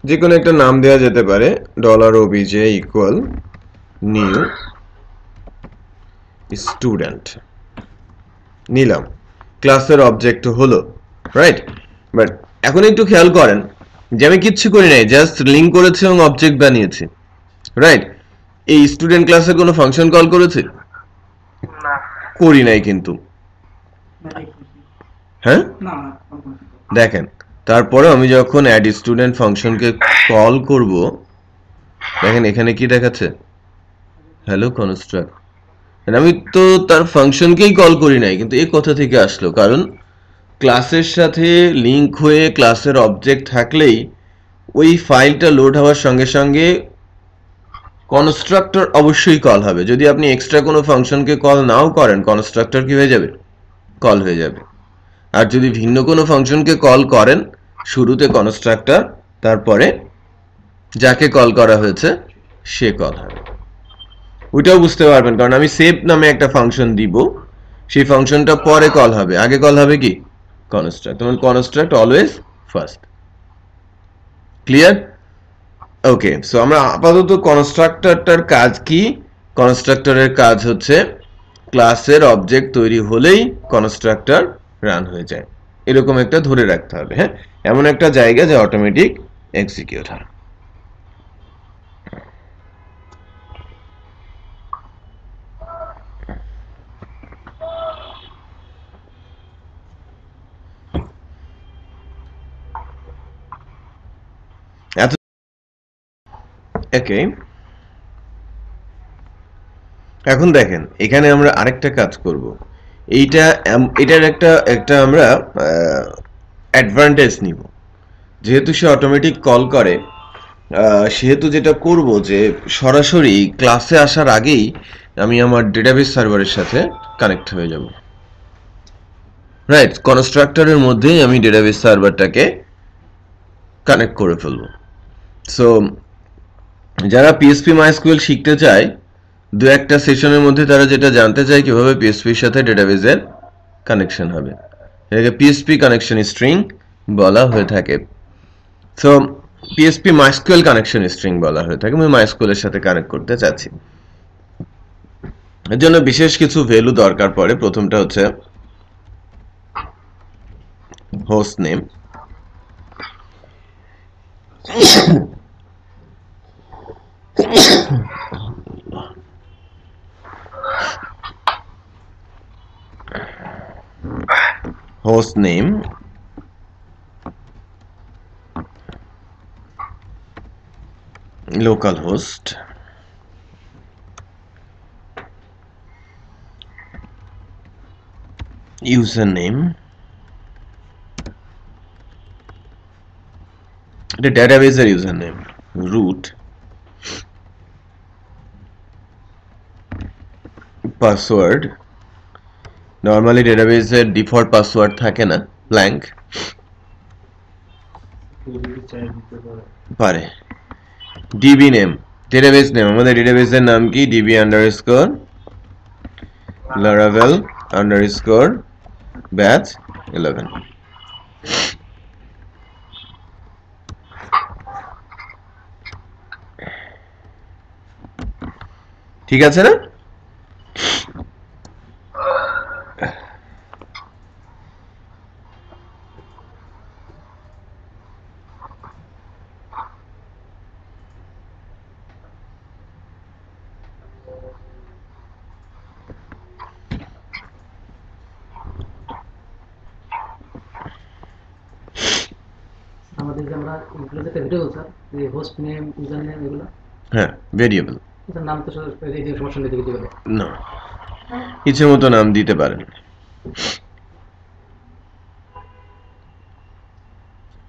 যে কোনো একটা নাম দেওয়া যেতে পারে, $obj ইকুয়াল নিউ স্টুডেন্ট নিলাম, ক্লাসের অবজেক্ট হলো, রাইট? বাট এখন একটু খেয়াল করেন যে আমি কিচ্ছু করি নাই, জাস্ট লিঙ্ক করেছি এবং অবজেক্ট বানিয়েছি, রাইট? এই স্টুডেন্ট ক্লাসে কোনো ফাংশন কল করেছে? না, করি নাই কিন্তু। হ্যাঁ, দেখেন, তারপরে আমি যখন অ্যাড স্টুডেন্ট ফাংশনকে কল করব, দেখেন এখানে কি দেখাচ্ছে, হ্যালো কনস্ট্রাক্ট। আমি তো তার ফাংশনকেই কল করি নাই, কিন্তু এই কথা থেকে আসলো, কারণ ক্লাসের সাথে লিঙ্ক হয়ে ক্লাসের অবজেক্ট থাকলেই ওই ফাইলটা লোড হওয়ার সঙ্গে সঙ্গে কনস্ট্রাক্টর অবশ্যই কল হবে। যদি আপনি এক্সট্রা কোনো ফাংশনকে কল নাও করেন, কনস্ট্রাক্টর কি হয়ে যাবে, কল হয়ে যাবে। আর যদি ভিন্ন কোনো ফাংশনকে কল করেন, শুরুতে কনস্ট্রাক্টর, তারপরে যাকে কল করা হয়েছে সে কল হবে। ওইটাও বুঝতে পারবেন, কারণ আমি সেভ নামে একটা ফাংশন দিব, সেই ফাংশনটা পরে কল হবে, আগে কল হবে কি, কনস্ট্রাক্ট। তখন কনস্ট্রাক্ট অলওয়েজ ফার্স্ট। ক্লিয়ার? ওকে, সো আমরা আপাতত কনস্ট্রাক্টরটার কাজ কি, কনস্ট্রাক্টরের কাজ হচ্ছে ক্লাসের অবজেক্ট তৈরি হলেই কনস্ট্রাক্টর রান হয়ে যায়, এরকম একটা ধরে রাখতে হবে। হ্যাঁ, এমন একটা জায়গা যে অটোমেটিক এক্সিকিউট হয়। ওকে, এখন দেখেন এখানে আমরা আরেকটা কাজ করব। এটার একটা আমরা অ্যাডভান্টেজ নিব। যেহেতু সে অটোমেটিক কল করে, সেহেতু যেটা করব যে সরাসরি ক্লাসে আসার আগেই আমি আমার ডেটাবেস সার্ভারের সাথে কানেক্ট হয়ে যাব। রাইট, কনস্ট্রাক্টরের মধ্যেই আমি ডেটাবেস সার্ভারটাকে কানেক্ট করে ফেলব। সো যারা পিএসপি মাইস্কুয়েল শিখতে চায়, দু একটা সেশনের মধ্যে তারা যেটা জানতে চায় কিভাবে পিএসপির সাথে ডেটাবেসের কানেকশন হবে, এটাকে পিএসপি কানেকশন স্ট্রিং বলা হয়ে থাকে। So PSP MySQL connection string বলা হয়ে থাকে। আমি মাইস্কুয়েলের সাথে কানেক্ট করতে চাচ্ছি, এর জন্য বিশেষ কিছু ভ্যালু দরকার পড়ে। প্রথমটা হচ্ছে host name, host name, localhost, username, the database username, root, password, normally database default password থাকে না, blank পারে। db name, database name, আমাদের ডেটাবেসের নাম কি? db underscore laravel underscore batch 11। ঠিক আছে না? আমাদের যে আমরা এগুলো যেটা ভেরিয়েবল স্যার, যে হোস্ট নেম, ইউজার নেম, এগুলো হ্যাঁ, ভেরিয়েবল। এটার নাম তো এই যে সমস্যা নেই দিতে গেলে না, ইচ্ছে মতো নাম দিতে পারেন।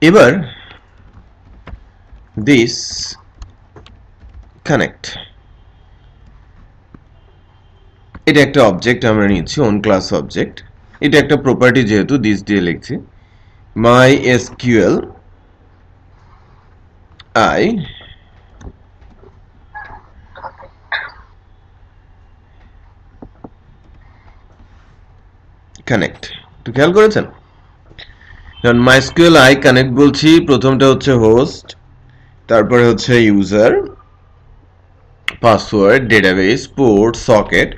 এবার দিস কানেক্ট, এটা একটা অবজেক্ট আমরা নিচ্ছি, অন ক্লাস অবজেক্ট। এটা একটা প্রপার্টি, যেহেতু দিস দিয়ে লিখছি। মাই এসকিউএল আই কানেক্ট, তো খেয়াল করেছেন? কারণ মাইস্কুয়েল আই কানেক্ট বলছি, প্রথমটা হচ্ছে হোস্ট, তারপরে হচ্ছে user, password, database, port, socket,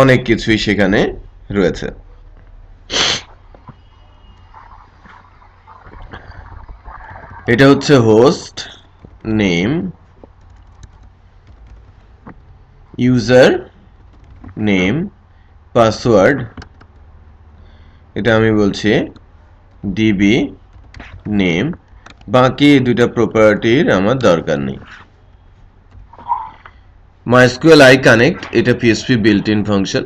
অনেক কিছুই সেখানে রয়েছে। এটা হচ্ছে host name, user name, password, এটা আমি বলছি ডিবি নেম। বাকি দুইটা প্রপার্টির আমার দরকার নেই। MySQL I connect, এটা PHP built in ফাংশন।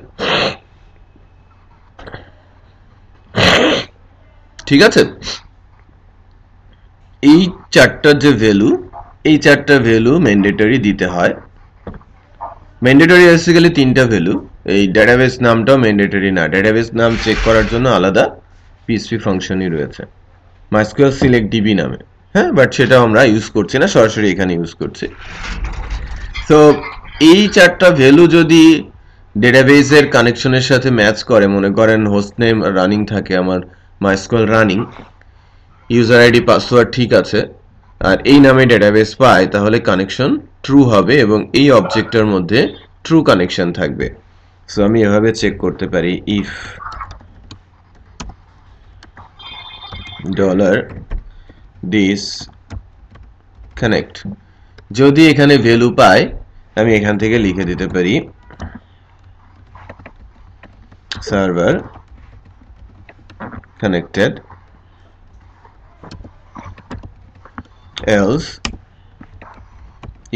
ঠিক আছে, এই চারটার যে ভ্যালু, এই চারটা ভ্যালু ম্যান্ডেটরি দিতে হয়। ম্যান্ডেটরি বেসিক্যালি তিনটা ভ্যালু। এই ডেটাবেস নামটাও ম্যান্ডেটরি না, ডেটাবেস নাম চেক করার জন্য আলাদা PHP ফাংশনই রয়েছে MySQL select db নামে। হ্যাঁ, বাট সেটা আমরা ইউজ করছি না, সরাসরি এখানে ইউজ করছি। তো এই চারটা ভ্যালু যদি ডেটাবেসের কানেকশনের সাথে ম্যাচ করে, মনে করেন হোস্ট নেম রানিং থাকে আমার, MySQL running, user ID, password ঠিক আছে, আর এই নামে ডেটাবেস পায়, তাহলে কানেকশন ট্রু হবে এবং এই অবজেক্টের মধ্যে ট্রু কানেকশন থাকবে। সো আমি এভাবে চেক করতে পারি, ইফ $this connect, যদি এখানে ভ্যালু পায়, আমি এখান থেকে লিখে দিতে পারি server connected, else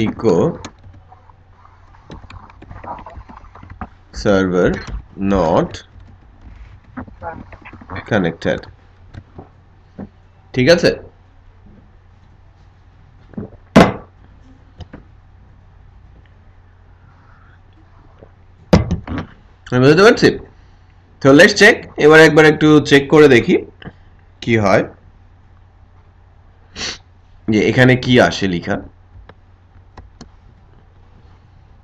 echo server not connected. ঠিক আছে, বুঝতে পারছি। তো লেটস চেক, এবার একবার একটু চেক করে দেখি কি হয়, যে এখানে কি আসে লেখা,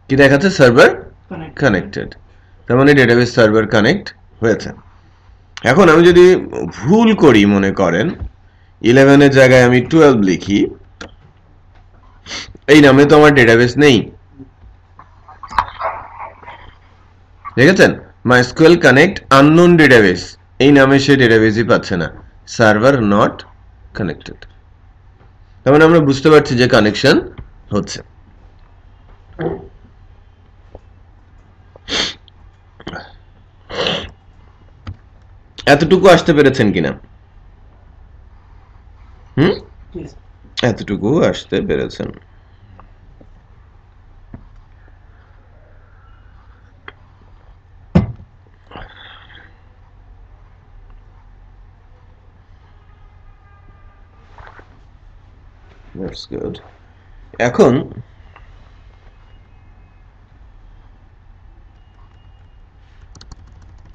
কি দেখাচ্ছে? সার্ভার কানেক্টেড, তার মানে ডেটাবেস সার্ভার কানেক্ট হয়েছে। এখন আমি যদি ভুল করি, মনে করেন 11 এর জায়গায় আমি 12 লিখি, এই নামে তো আমার ডেটাবেস নেই, দেখেছেন? MySQL কানেক্ট আননোন ডেটাবেস, এই নামে সে ডেটাবেসই পাচ্ছে না, সার্ভার নট কানেক্টেড। তার মানে আমরা বুঝতে পারছি যে কানেকশন হচ্ছে। এতটুকু আসতে পেরেছেন কিনা? এতটুকু আসতে পেরেছেন। That's good. এখন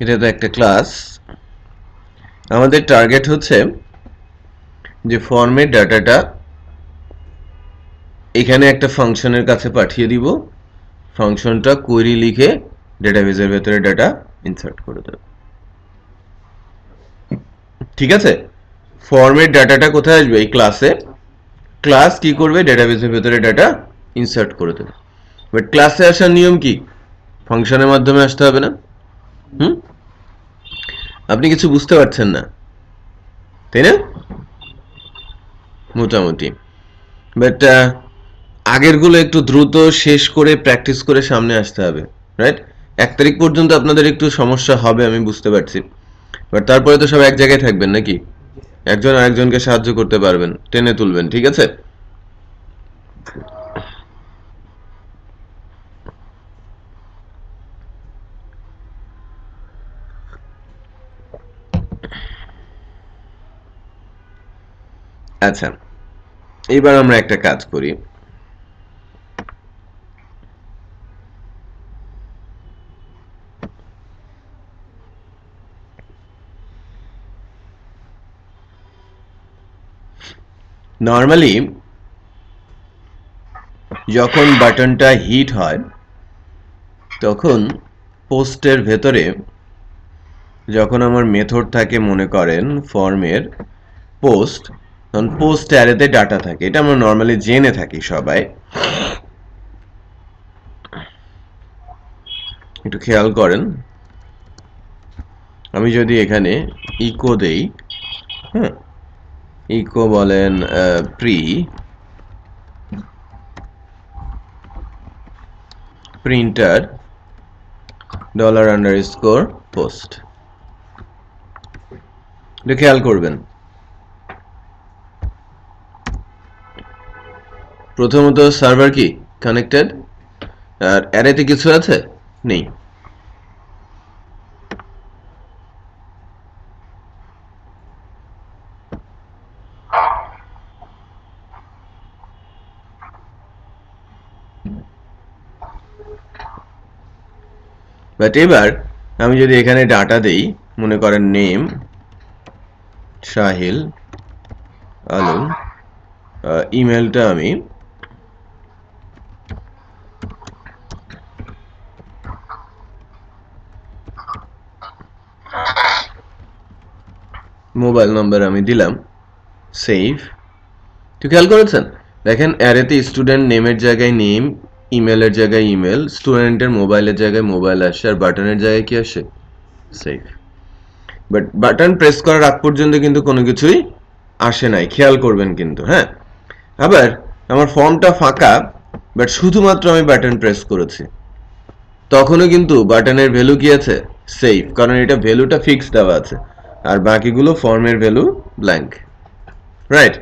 এটা তো একটা ক্লাস, আমাদের টার্গেট হচ্ছে যে ফর্মের ডাটাটা এখানে একটা ফাংশনের কাছে পাঠিয়ে দিব, ফাংশনটা কোয়েরি লিখে ডেটাবেসের ভেতরে ডাটা ইনসার্ট করে দেবে। ঠিক আছে, ফর্মের ডাটাটা কোথায় আসবে? এই ক্লাসে। ক্লাস কি করবে? ডেটাবেসের ভেতরে ডাটা ইনসার্ট করে দেবে। বাট ক্লাসে আসার নিয়ম কি? ফাংশনের মাধ্যমে আসতে হবে না? আপনি কিছু বুঝতে পারছেন না, তাই না? মোটামুটি। বাট আগের গুলো একটু দ্রুত শেষ করে প্র্যাকটিস করে সামনে আসতে হবে, রাইট? 1 তারিখ পর্যন্ত আপনাদের একটু সমস্যা হবে, আমি বুঝতে পারছি, বাট তারপরে তো সব এক জায়গায় থাকবেন নাকি? একজন আরেকজনকে সাহায্য করতে পারবেন, টেনে তুলবেন, ঠিক আছে? আচ্ছা, এবার আমরা একটা কাজ করি। নর্মালি যখন বাটনটা হিট হয় তখন পোস্টের ভেতরে, যখন আমার মেথড থাকে মনে করেন ফর্মের পোস্ট, তখন পোস্ট অ্যারেতে ডাটা থাকে, এটা আমরা নর্মালি জেনে থাকি সবাই। একটু খেয়াল করেন, আমি যদি এখানে ইকো দেই, হ্যাঁ, ইকো বলেন প্রি প্রিন্টার $_ একটু খেয়াল করবেন। প্রথমত সার্ভার কি কানেক্টেড, আর অ্যারেতে কিছু আছে? নেই। বাট এবার আমি যদি এখানে ডাটা দেই, মনে করেন নেম সাহিল আলম, ইমেলটা আমি মোবাইল নাম্বার আমি দিলাম, সেভ। তো খেয়াল করেছেন, দেখেন অ্যারেতে স্টুডেন্ট নেমের জায়গায় নেম, ইমেলের জায়গায় ইমেল, স্টুডেন্টের মোবাইলের জায়গায় মোবাইল আসে, আর বাটনের জায়গায় কি আসে? সেভ। বাট বাটন প্রেস করার আগ পর্যন্ত কিন্তু কোনো কিছুই আসে নাই, খেয়াল করবেন কিন্তু। হ্যাঁ, আবার আমার ফর্মটা ফাঁকা, বাট শুধুমাত্র আমি বাটন প্রেস করেছি, তখনও কিন্তু বাটনের ভ্যালু কি আছে? সেভ, কারণ এটা ভ্যালুটা ফিক্স দেওয়া আছে, আর বাকিগুলো ফর্মের ভ্যালু ব্ল্যাঙ্ক, রাইট?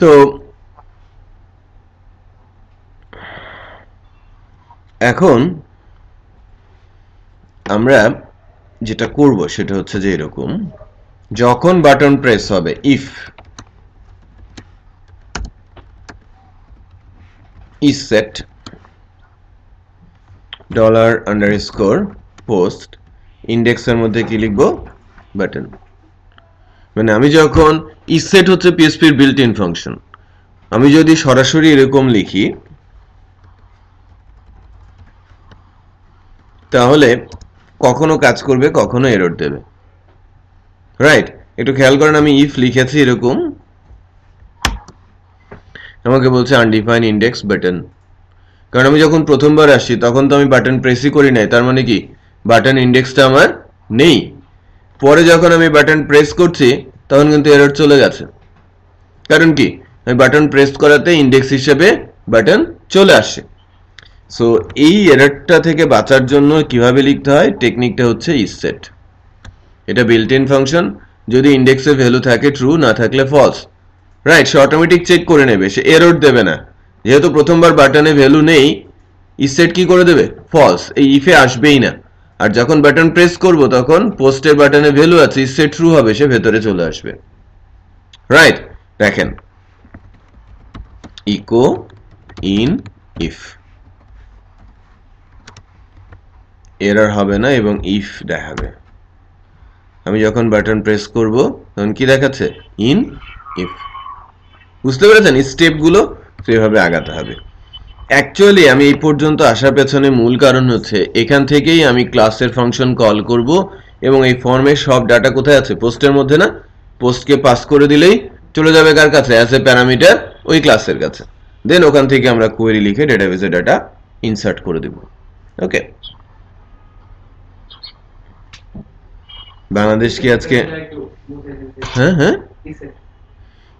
তো এখন আমরা যেটা করব সেটা হচ্ছে যে এরকম, যখন বাটন প্রেস হবে, ইফ is set $_post ইন্ডেক্সের মধ্যে কি লিখবো, বাটন। মানে আমি যখন is set হচ্ছে PHP এর বিল্ট ইন ফাংশন, আমি যদি সরাসরি এরকম লিখি তাহলে কখনো কাজ করবে, কখনো এরর দেবে, রাইট? একটু খেয়াল করেন, আমি ইফ লিখেছি এরকম, আমাকে বলছে আনডিফাইন্ড ইন্ডেক্স বাটন, কারণ আমি যখন প্রথমবার আসছি তখন তো আমি বাটন প্রেসই করি নাই, তার মানে কি বাটন ইন্ডেক্সটা আমার নেই। পরে যখন আমি বাটন প্রেস করছি তখন কিন্তু এরর চলে গেছে, কারণ কি আমি বাটন প্রেস করাতে ইন্ডেক্স হিসেবে বাটন চলে আসে। সো এই এররটা থেকে বাঁচার জন্য কিভাবে লিখতে হয়, টেকনিকটা হচ্ছে is set। এটা বিল্ট ইন ফাংশন, যদি ইন্ডেক্সে ভ্যালু থাকে ট্রু, না থাকলে ফলস, রাইট? সে অটোমেটিক চেক করে নেবে, সে এরর দেবে না, যেহেতু প্রথমবার বাটনে ভ্যালু নেই, is set কি করে দেবে, ফলস, এই ইফে আসবেই না। আর যখন বাটন প্রেস করব তখন পোস্টের বাটনে ভ্যালু আছে, is set ট্রু হবে, সে ভেতরে চলে আসবে, রাইট? দেখেন, ইকো ইন ইফ, এরর হবে না এবং ইফ দেখাবে। আমি যখন বাটন প্রেস করব তখন কি দেখাচ্ছে, ইন ইফ। বুঝতে পেরেছেন স্টেপগুলো? সেভাবে আগাতে হবে। অ্যাকচুয়ালি আমি এই পর্যন্ত আসার পেছনে মূল কারণ হচ্ছে এখান থেকেই আমি ক্লাসের ফাংশন কল করব এবং এই ফর্মের সব ডাটা কোথায় আছে, পোস্টের মধ্যে না? পোস্টকে পাস করে দিলেই চলে যাবে কার কাছে, অ্যাজ এ প্যারামিটার ওই ক্লাসের কাছে। দেন ওখান থেকে আমরা কোয়েরি লিখে ডেটাবেসে ডাটা ইনসার্ট করে দেব। ওকে, বাংলাদেশ কি আজকে, হ্যাঁ হ্যাঁ,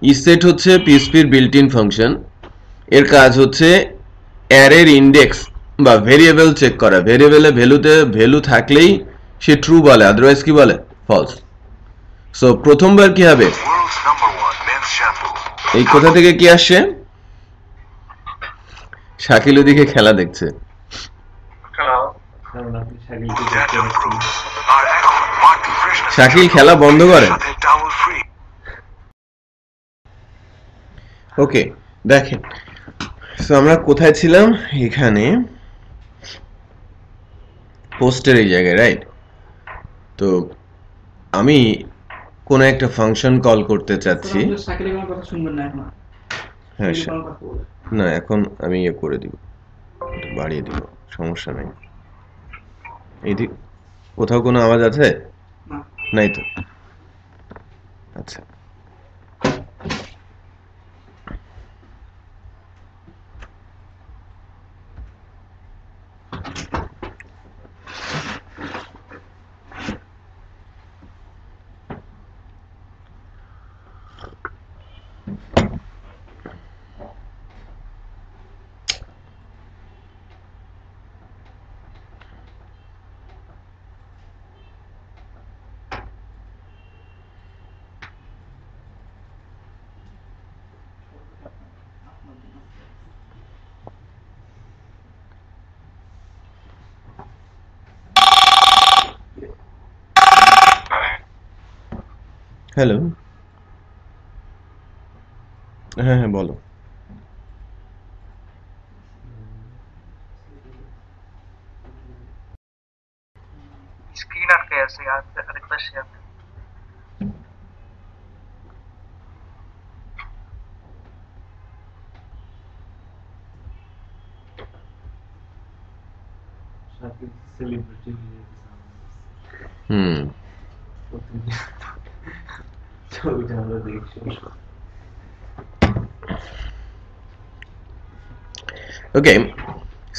ইসেট হচ্ছে পিএইচপির বিল্ট ইন ফাংশন। এর কাজ হচ্ছে অ্যারের ইন্ডেক্স বা ভেরিয়েবল চেক করা, ভেরিয়েবলে ভ্যালু থাকলেই সে ট্রু বলে, আদারওয়াইজ কি বলে, ফলস। সো প্রথমবার কি হবে, এই কোথা থেকে কি আসছে, শাকিল ওদিকে খেলা দেখছে। শাকিল খেলা বন্ধ করে। ওকে, দেখেন, সো আমরা কোথায় ছিলাম, এখানে পোস্টের এই জায়গায়, রাইট? তো আমি কোন একটা ফাংশন কল করতে চাচ্ছি, হ্যাঁ না এখন আমি ইয়ে করে দিব, বাড়িয়ে দিব, সমস্যা নাই। এইদিক কোথাও কোনো আওয়াজ আছে? নাই তো, আচ্ছা। হ্যালো, হ্যাঁ হ্যাঁ বলো। स्क्रीन आटके ऐसे यार, रिक्वेस्ट शेयर হুম, ওকে।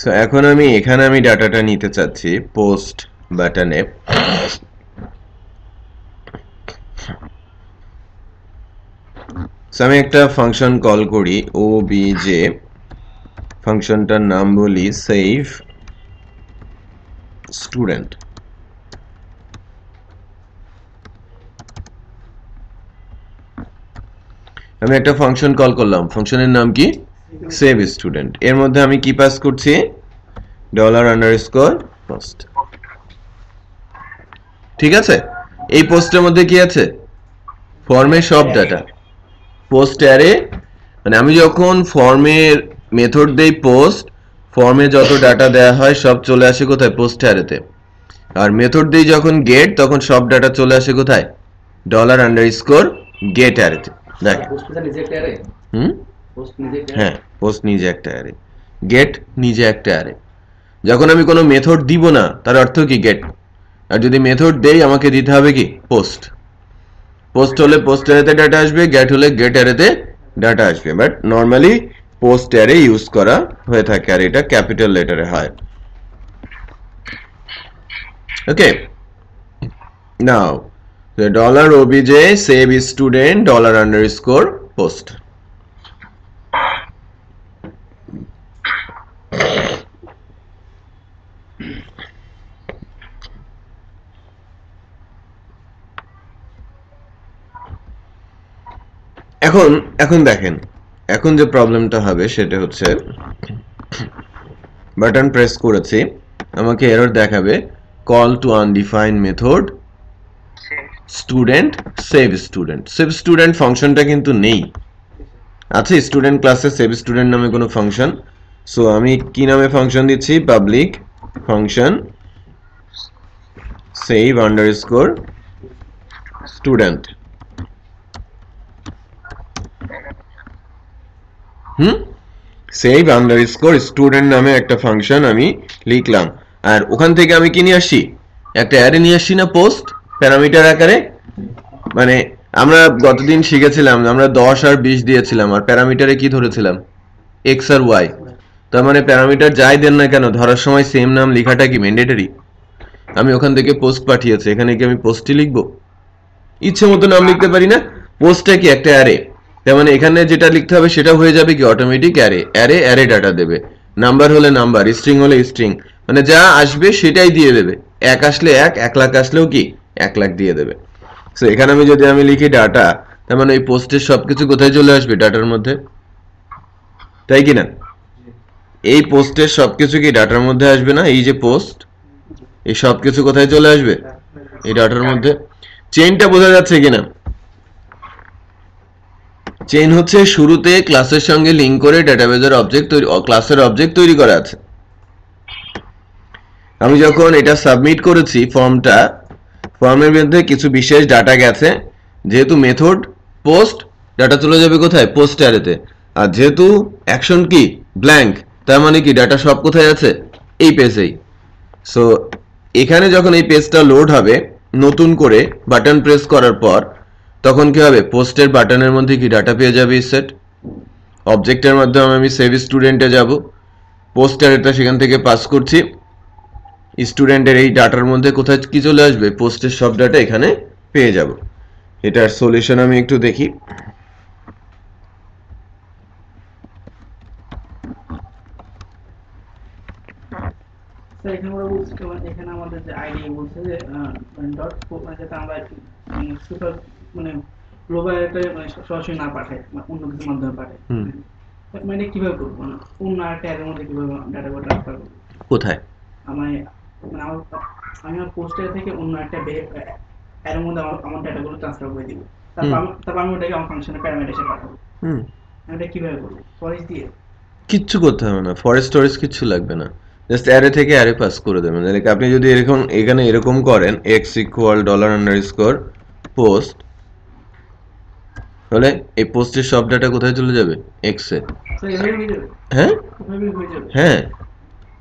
সো এখন আমি এখানে আমি ডাটাটা নিতে চাচ্ছি পোস্ট বাটনে। সো আমি একটা ফাংশন কল করি, obj, ফাংশনটার নাম বলি সেভ স্টুডেন্ট। আমি একটা ফাংশন কল করলাম, ফাংশনের নাম কি সেভ স্টুডেন্ট। এর মধ্যে আমি কি পাস করছি $_post। ঠিক আছে, এই পোস্টের মধ্যে কি আছে ফর্মে সব ডাটা, পোস্ট অ্যারে মানে আমি যখন ফর্মের মেথড দেই পোস্ট, ফর্মে যত ডাটা দেয়া হয় সব চলে আসে কোথায় পোস্ট অ্যারেতে, আর মেথড দেই যখন গেট তখন সব ডাটা চলে আসে কোথায় $_get অ্যারেতে। দেখেন হ্যাঁ, পোস্ট নিজে একটা অ্যারে, গেট নিজে একটা অ্যারে। যখন আমি কোনো মেথড দিব না তার অর্থ কি গেট, আর যদি মেথড দেই আমাকে দিতে হবে কি পোস্ট। পোস্ট হলে পোস্ট অ্যারেতে ডাটা আসবে, গেট হলে গেট অ্যারেতে ডাটা আসবে, but normally post array use করা হয়ে থাকে আর এটা ক্যাপিটাল লেটারে হয়। ওকে, নাও the $obj save student $_post। এখন দেখেন, এখন যে প্রবলেমটা হবে সেটা হচ্ছে বাটন প্রেস করেছি, আমাকে এরর দেখাবে call to undefined method student save student. Save student ফাংশনটা কিন্তু নেই, আছে স্টুডেন্ট ক্লাসে সেভ স্টুডেন্ট নামে কোনো ফাংশন। সো আমি কি নামে ফাংশন দিচ্ছি, public function save $_student। Save $_student নামে একটা ফাংশন আমি লিখলাম, আর ওখান থেকে আমি কি নিয়ে আসি, একটা অ্যারে নিয়ে আসি না পোস্ট প্যারামিটার আকারে। মানে আমরা গতদিন শিখেছিলাম আমরা 10 আর 20 দিয়েছিলাম, আর প্যারামিটারে কি ধরেছিলাম x আর y। তার মানে প্যারামিটার যাই দেন না কেন ধরার সময় সেম নাম লেখাটা কি ম্যান্ডেটরি। আমি ওখান থেকে পোস্ট পাঠিয়েছি, এখানে কি আমি পোস্টই লিখবো, ইচ্ছে মতো নাম লিখতে পারি না। পোস্টটা কি একটা অ্যারে, তার মানে এখানে যেটা লিখতে হবে সেটা হয়ে যাবে কি অটোমেটিক অ্যারে, অ্যারে ডাটা দেবে, নাম্বার হলে নাম্বার, স্ট্রিং হলে স্ট্রিং, মানে যা আসবে সেটাই দিয়ে দেবে। 1 আসলে 1 লাখ আসলেও কি 1 লাখ দিয়ে দেবে। সো এখানে আমি যদি লিখি ডাটা, তার মানে এই পোস্টের সবকিছু কোথায় চলে আসবে ডাটার মধ্যে, তাই কি না? এই পোস্টের সবকিছু কি ডাটার মধ্যে আসবে না, এই যে পোস্ট এই সবকিছু কোথায় চলে আসবে এই ডাটার মধ্যে। চেইনটা বোঝা যাচ্ছে কিনা? চেইন হচ্ছে শুরুতে ক্লাসের সঙ্গে লিংক করে ডেটাবেজের অবজেক্ট তৈরি, ক্লাসের অবজেক্ট তৈরি করা আছে। আমি যখন এটা সাবমিট করেছি ফর্মটা, ফর্মের মধ্যে কিছু বিশেষ ডাটা গেছে, যেহেতু মেথড পোস্ট ডাটা চলে যাবে কোথায় পোস্ট অ্যারেতে, আর যেহেতু অ্যাকশন কি ব্ল্যাঙ্ক, তার মানে কি ডাটা সব কোথায় আছে এই পেজেই। সো এখানে যখন এই পেজটা লোড হবে নতুন করে বাটন প্রেস করার পর, তখন কি হবে পোস্টের বাটনের মধ্যে কি ডাটা পেয়ে যাবে সেট। অবজেক্টের মাধ্যমে আমি সেভ স্টুডেন্টে যাব, পোস্টার এটা সেখান থেকে পাস করছি, স্টুডেন্টের এই ডাটার মধ্যে কোথায় কি চলে আসবে পোস্টের সব ডাটা এখানে পেয়ে যাব। এটার সলিউশন আমি একটু দেখি। এখানে আমাদের যে আইডি বলছে যে ডট যেটা আমরা সুপার মানে গ্লোবাল একটা সরাসরি না পাঠাই, অন্য কিছুর মাধ্যমে পাঠাই, মানে কিভাবে করবো, মানে অন্য একটা এর মধ্যে কিভাবে ডাটা ট্রান্সফার করবো, কোথায় আমি মানে আমি আমার পোস্টার থেকে অন্য একটা এর মধ্যে আমার ডাটাগুলো ট্রান্সফার করে দিব, তারপর আমি ওটাকে আমার ফাংশনে প্যারামিটার হিসেবে পাঠাবো। আমি এটা কিভাবে করবো, ফরেস্ট দিয়ে? কিচ্ছু করতে হবে না, ফরেস্ট স্টোরেজ কিচ্ছু লাগবে না, জাস্ট অ্যারে থেকে অ্যারে পাস করে দেবেন। লাইক আপনি যদি এরকম এখানে এরকম করেন x $_post, তাহলে এই পোস্টের সব ডাটা কোথায় চলে যাবে x এ। হ্যাঁ হ্যাঁ,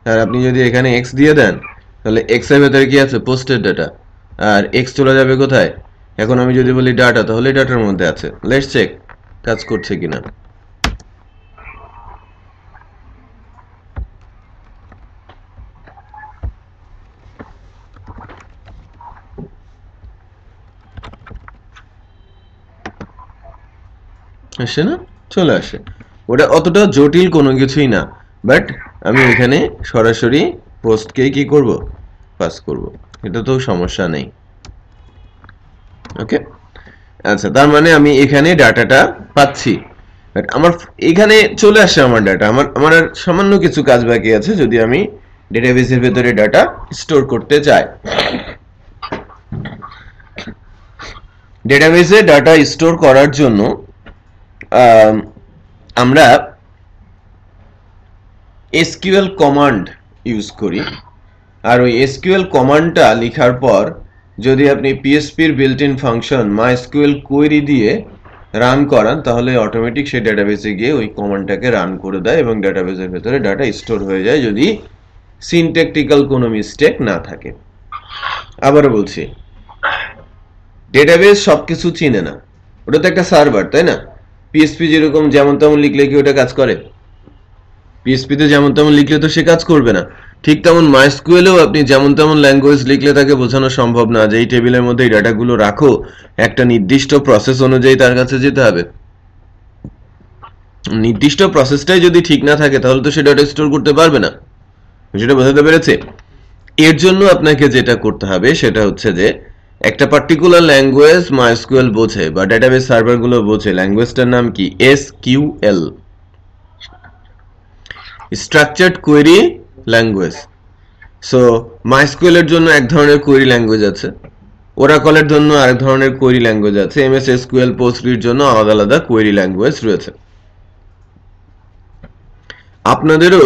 আর আপনি যদি এখানে x দিয়ে দেন তাহলে x এর ভেতরে কি আছে পোস্টের ডাটা, আর x চলে যাবে কোথায়। এখন আমি যদি বলি ডাটা, তাহলে ডাটার মধ্যে আছে। লেটস চেক কাজ করছে কিনা। আসে না, চলে আসে। ওটা অতটা জটিল কোনো কিছুই না, বাট আমি এখানে সরাসরি পোস্টকে কি করব পাস করব, এটা তো সমস্যা নেই। ওকে, আচ্ছা, তার মানে আমি এখানে ডাটাটা পাচ্ছি, বাট আমার এখানে চলে আসছে আমার ডাটা। আমার আর সামান্য কিছু কাজ বাকি আছে যদি আমি ডেটাবেসের ভেতরে ডাটা স্টোর করতে চাই। ডেটাবেসে ডাটা স্টোর করার জন্য আমরা এসকিউএল কমান্ড ইউজ করি। আর ওই এসকিউএল কমান্ডটা লেখার পর যদি আপনি পিএসপির built in function MySQL query দিয়ে রান করান, তাহলে অটোমেটিক সেই ডেটাবেসে গিয়ে ওই কমান্ডটাকে রান করে দেয় এবং ডেটাবেসের ভেতরে ডাটা স্টোর হয়ে যায় যদি সিনট্যাকটিক্যাল কোনো মিস্টেক না থাকে। আবারও বলছি, ডেটাবেস সবকিছু চিনে না, ওটা তো একটা সার্ভার, তাই না? পিএসপি যেরকম যেমন তেমন লিখলে কি ওটা কাজ করে? পিএসপিতে যেমন তেমন লিখলে তো সে কাজ করবে না। ঠিক তেমন মাইএসকিউএলেও আপনি যেমন তেমন ল্যাঙ্গুয়েজ লিখলে তাকে বোঝানো সম্ভব না যে এই টেবিলের মধ্যে এই ডাটাগুলো রাখো, একটা নির্দিষ্ট প্রসেস অনুযায়ী তার কাছে যেতে হবে। নির্দিষ্ট প্রসেসটাই যদি ঠিক না থাকে তাহলে তো সে ডাটা স্টোর করতে পারবে না। সেটা বোঝাতে পেরেছে? এর জন্য আপনাকে যেটা করতে হবে সেটা হচ্ছে যে একটা পার্টিকুলার ল্যাঙ্গুয়েজ মাইএসকিউএল বোঝে বা ডেটাবেস সার্ভারগুলো বোঝে, ল্যাঙ্গুয়েজটার নাম কি? SQL, structured query language. So MySQL এর জন্য এক ধরনের কোয়েরি ল্যাঙ্গুয়েজ আছে, ওরাকলের জন্য আরেক ধরনের কোয়েরি ল্যাঙ্গুয়েজ আছে, এমএস এসকিউএল পোস্টগ্রির জন্য আলাদা আলাদা কোয়েরি ল্যাঙ্গুয়েজ রয়েছে। আপনাদেরও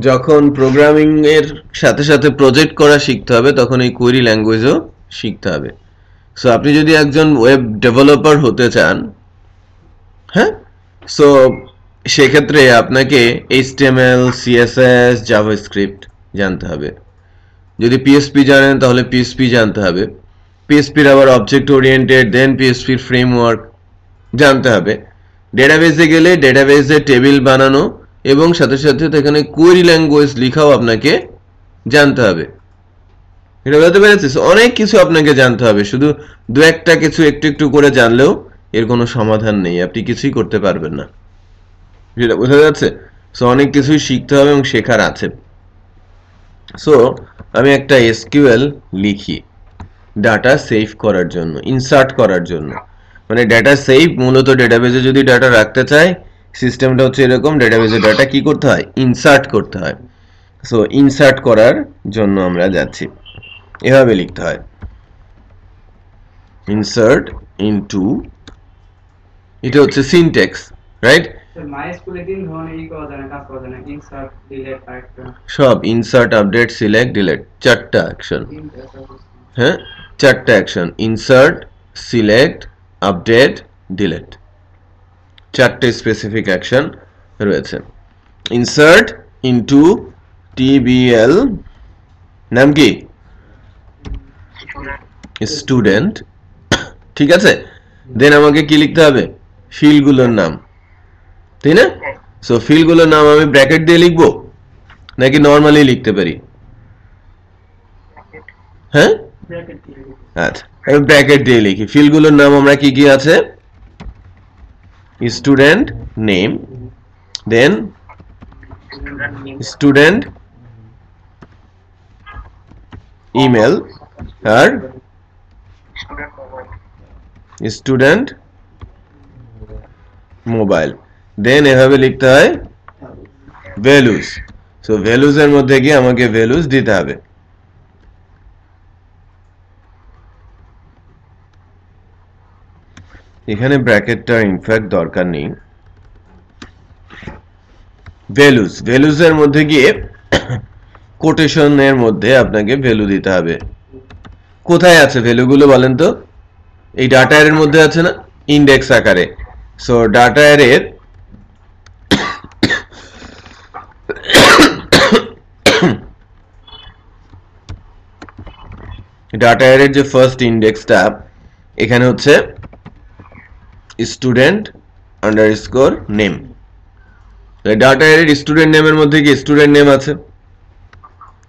যখন প্রোগ্রামিং এর সাথে সাথে প্রজেক্ট করা শিখতে হবে তখন এই কোয়েরি ল্যাঙ্গুয়েজও শিখতে হবে। সো আপনি যদি একজন ওয়েব ডেভেলপার হতে চান, হ্যাঁ, সো সেক্ষেত্রে আপনাকে এইচটিএমএল, সিএসএস, জাভাস্ক্রিপ্ট জানতে হবে। যদি পিএসপি জানেন তাহলে পিএসপি জানতে হবে। পিএসপির আবার অবজেক্ট ওরিয়েন্টেড, দেন পিএসপির ফ্রেমওয়ার্ক জানতে হবে। ডেটাবেসে গেলে ডেটাবেসে টেবিল বানানো এবং সাথে সাথে এখানে কোয়েরি ল্যাঙ্গুয়েজ লেখাও আপনাকে জানতে হবে। এটা বলতে পেরেছি? অনেক কিছু আপনাকে জানতে হবে, শুধু দু একটা কিছু একটু একটু করে জানলেও এর কোনো সমাধান নেই, আপনি কিছুই করতে পারবেন না। যেটা বোঝা যাচ্ছে? সো অনেক কিছুই শিখতে হবে এবং শেখার আছে। সো আমি একটা এসকিউএল লিখি ডাটা সেভ করার জন্য, ইনসার্ট করার জন্য। মানে ডাটা সেভ মূলত ডেটাবেসে যদি ডাটা রাখতে চাই, সিস্টেমটা হচ্ছে এরকম, ডেটাবেসে ডাটা কি করতে হয়? ইনসার্ট করতে হয়। সো ইনসার্ট করার জন্য আমরা যাচ্ছি, এভাবে লিখতে হয়, ইনসার্ট ইনটু, এটা হচ্ছে সিনট্যাক্স, রাইট? সব ইনসার্ট, আপডেট, সিলেক্ট, ডিলিট, চারটা অ্যাকশন। হ্যাঁ, চারটা action, insert, select, update, delete, চারটে স্পেসিফিক অ্যাকশন রয়েছে। ইনসার্ট ইনটু টিবিএল, নাম কি? স্টুডেন্ট, ঠিক আছে? দেন আমাকে কি লিখতে হবে? ফিল্ডগুলোর নাম, তাই না? সো ফিল্ডগুলোর নাম আমি ব্র্যাকেট দিয়ে লিখবো নাকি নর্মালি লিখতে পারি? হ্যাঁ, আচ্ছা, আমি ব্র্যাকেট দিয়ে লিখি। ফিল্ডগুলোর নাম আমরা কি কি আছে? Student name, then student email আর স্টুডেন্ট মোবাইল। দেন এভাবে লিখতে হয় ভ্যালুস। সো ভ্যালুস এর মধ্যে গিয়ে আমাকে ভ্যালুস দিতে হবে। এখানে ব্র্যাকেটটা ইনফ্যাক্ট দরকার নেই। ভ্যালুস, ভ্যালুস এর মধ্যে গিয়ে কোটেশনের মধ্যে আপনাকে ভ্যালু দিতে হবে। কোথায় আছে ভ্যালুগুলো বলেন তো? এই ডাটা এর মধ্যে আছে না, ইন্ডেক্স আকারে। সো ডাটা এর ডাটা এর যে ফার্স্ট ইন্ডেক্সটা এখানে হচ্ছে স্টুডেন্ট আন্ডারস্কোর নেম। ডাটা এর স্টুডেন্ট নেমের মধ্যে কি স্টুডেন্ট নেম আছে,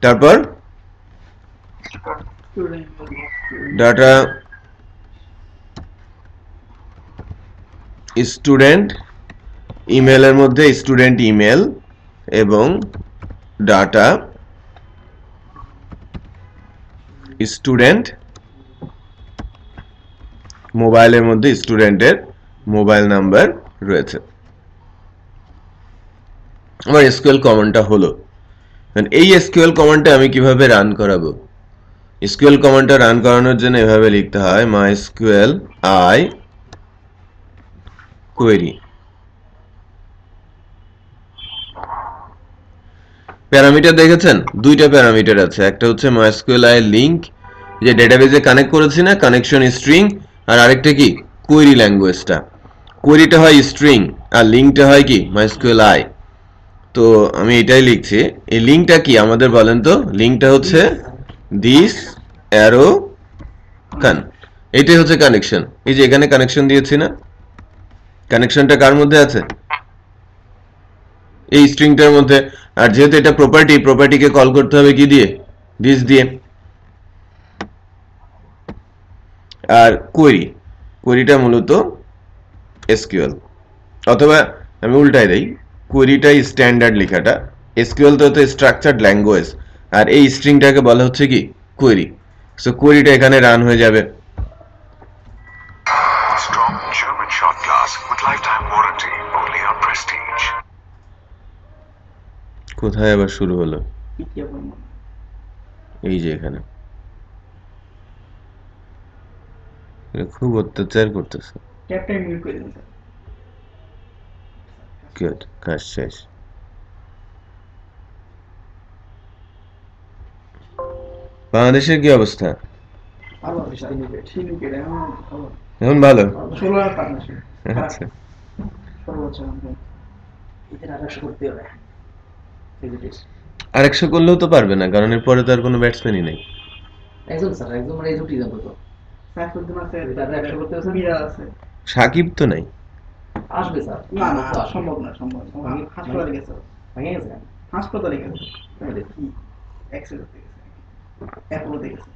তারপর ডাটা স্টুডেন্ট ইমেলের মধ্যে স্টুডেন্ট ইমেল এবং ডাটা স্টুডেন্ট মোবাইলের মধ্যে স্টুডেন্টের মোবাইল নাম্বার রয়েছে। আমার এসকিউএল কমান্ডটা হলো, এই এসকিউএল কমান্ডটা আমি কিভাবে রান করাবো? এসকিউএল কমান্ডটা রান করানোর জন্য এভাবে লিখতে হয় MySQL I query। প্যারামিটার দেখেছেন, দুইটা প্যারামিটার আছে, একটা হচ্ছে MySQL I লিংক, যে ডেটাবেজে কানেক্ট করেছি না, কানেকশন স্ট্রিং, আর আরেকটা কি কোয়েরি ল্যাঙ্গুয়েজটা। কোয়েরিটা হয় স্ট্রিং আর লিংকটা হয় কি MySQL I। তো আমি এটাই লিখছি। এই লিংকটা কি আমাদের বলেন তো? লিংকটা হচ্ছে দিস অ্যারো কান, এইটাই হচ্ছে কানেকশন। এই যে এখানে কানেকশন দিয়েছি না, কানেকশনটা কার মধ্যে আছে? এই স্ট্রিংটার মধ্যে। আর যেহেতু এটা প্রপার্টি, প্রপার্টিকে কল করতে হবে কি দিয়ে? দিস দিয়ে। আর কোয়েরি, কোয়েরিটা মূলত এসকিউএল, অথবা আমি উল্টাই দেই, কোয়েরিটাই স্ট্যান্ডার্ড লেখাটা, এসকিউএল তো স্ট্রাকচারড ল্যাঙ্গুয়েজ, আর এই স্ট্রিংটাকে বলা হচ্ছে কি কোয়েরি। সো কোয়েরিটা এখানে রান হয়ে যাবে। Strong German shot glass with lifetime warranty only on Prestige. কোথায় আবার শুরু হলো? ইতিহাস বলবো। এই যে এখানে এটা খুব অত্যাচার করতেছে। ট্যাপটা মিউট করে দিন স্যার। গুড, কাজ শেষ। বাংলাদেশের কি অবস্থা? ভালো আছে স্যার, ঠিক আছে এখন ভালো। 16 আর পার্টনারশিপ আচ্ছা, সর্বোচ্চ এদের 800 করতে হবে ভিজিটিস। আর 100 করলেও তো পারবে না, কারণ এরপরে তো আর কোনো ব্যাটসম্যানই নেই। একজন স্যার, একজন মানে একজন টিজাম তো সাইফুদ্দিন আছে, তারপরে 100 করতে হবে। মিরাজ আছে, সাকিব তো নাই। আসবে স্যার। না না সম্ভব না, সম্ভব না। হাসপাতালে গেছে, ভেঙে গেছে। হাসপাতালে গেছে, এক্সরে গেছে, অ্যাপোলোতে গেছে।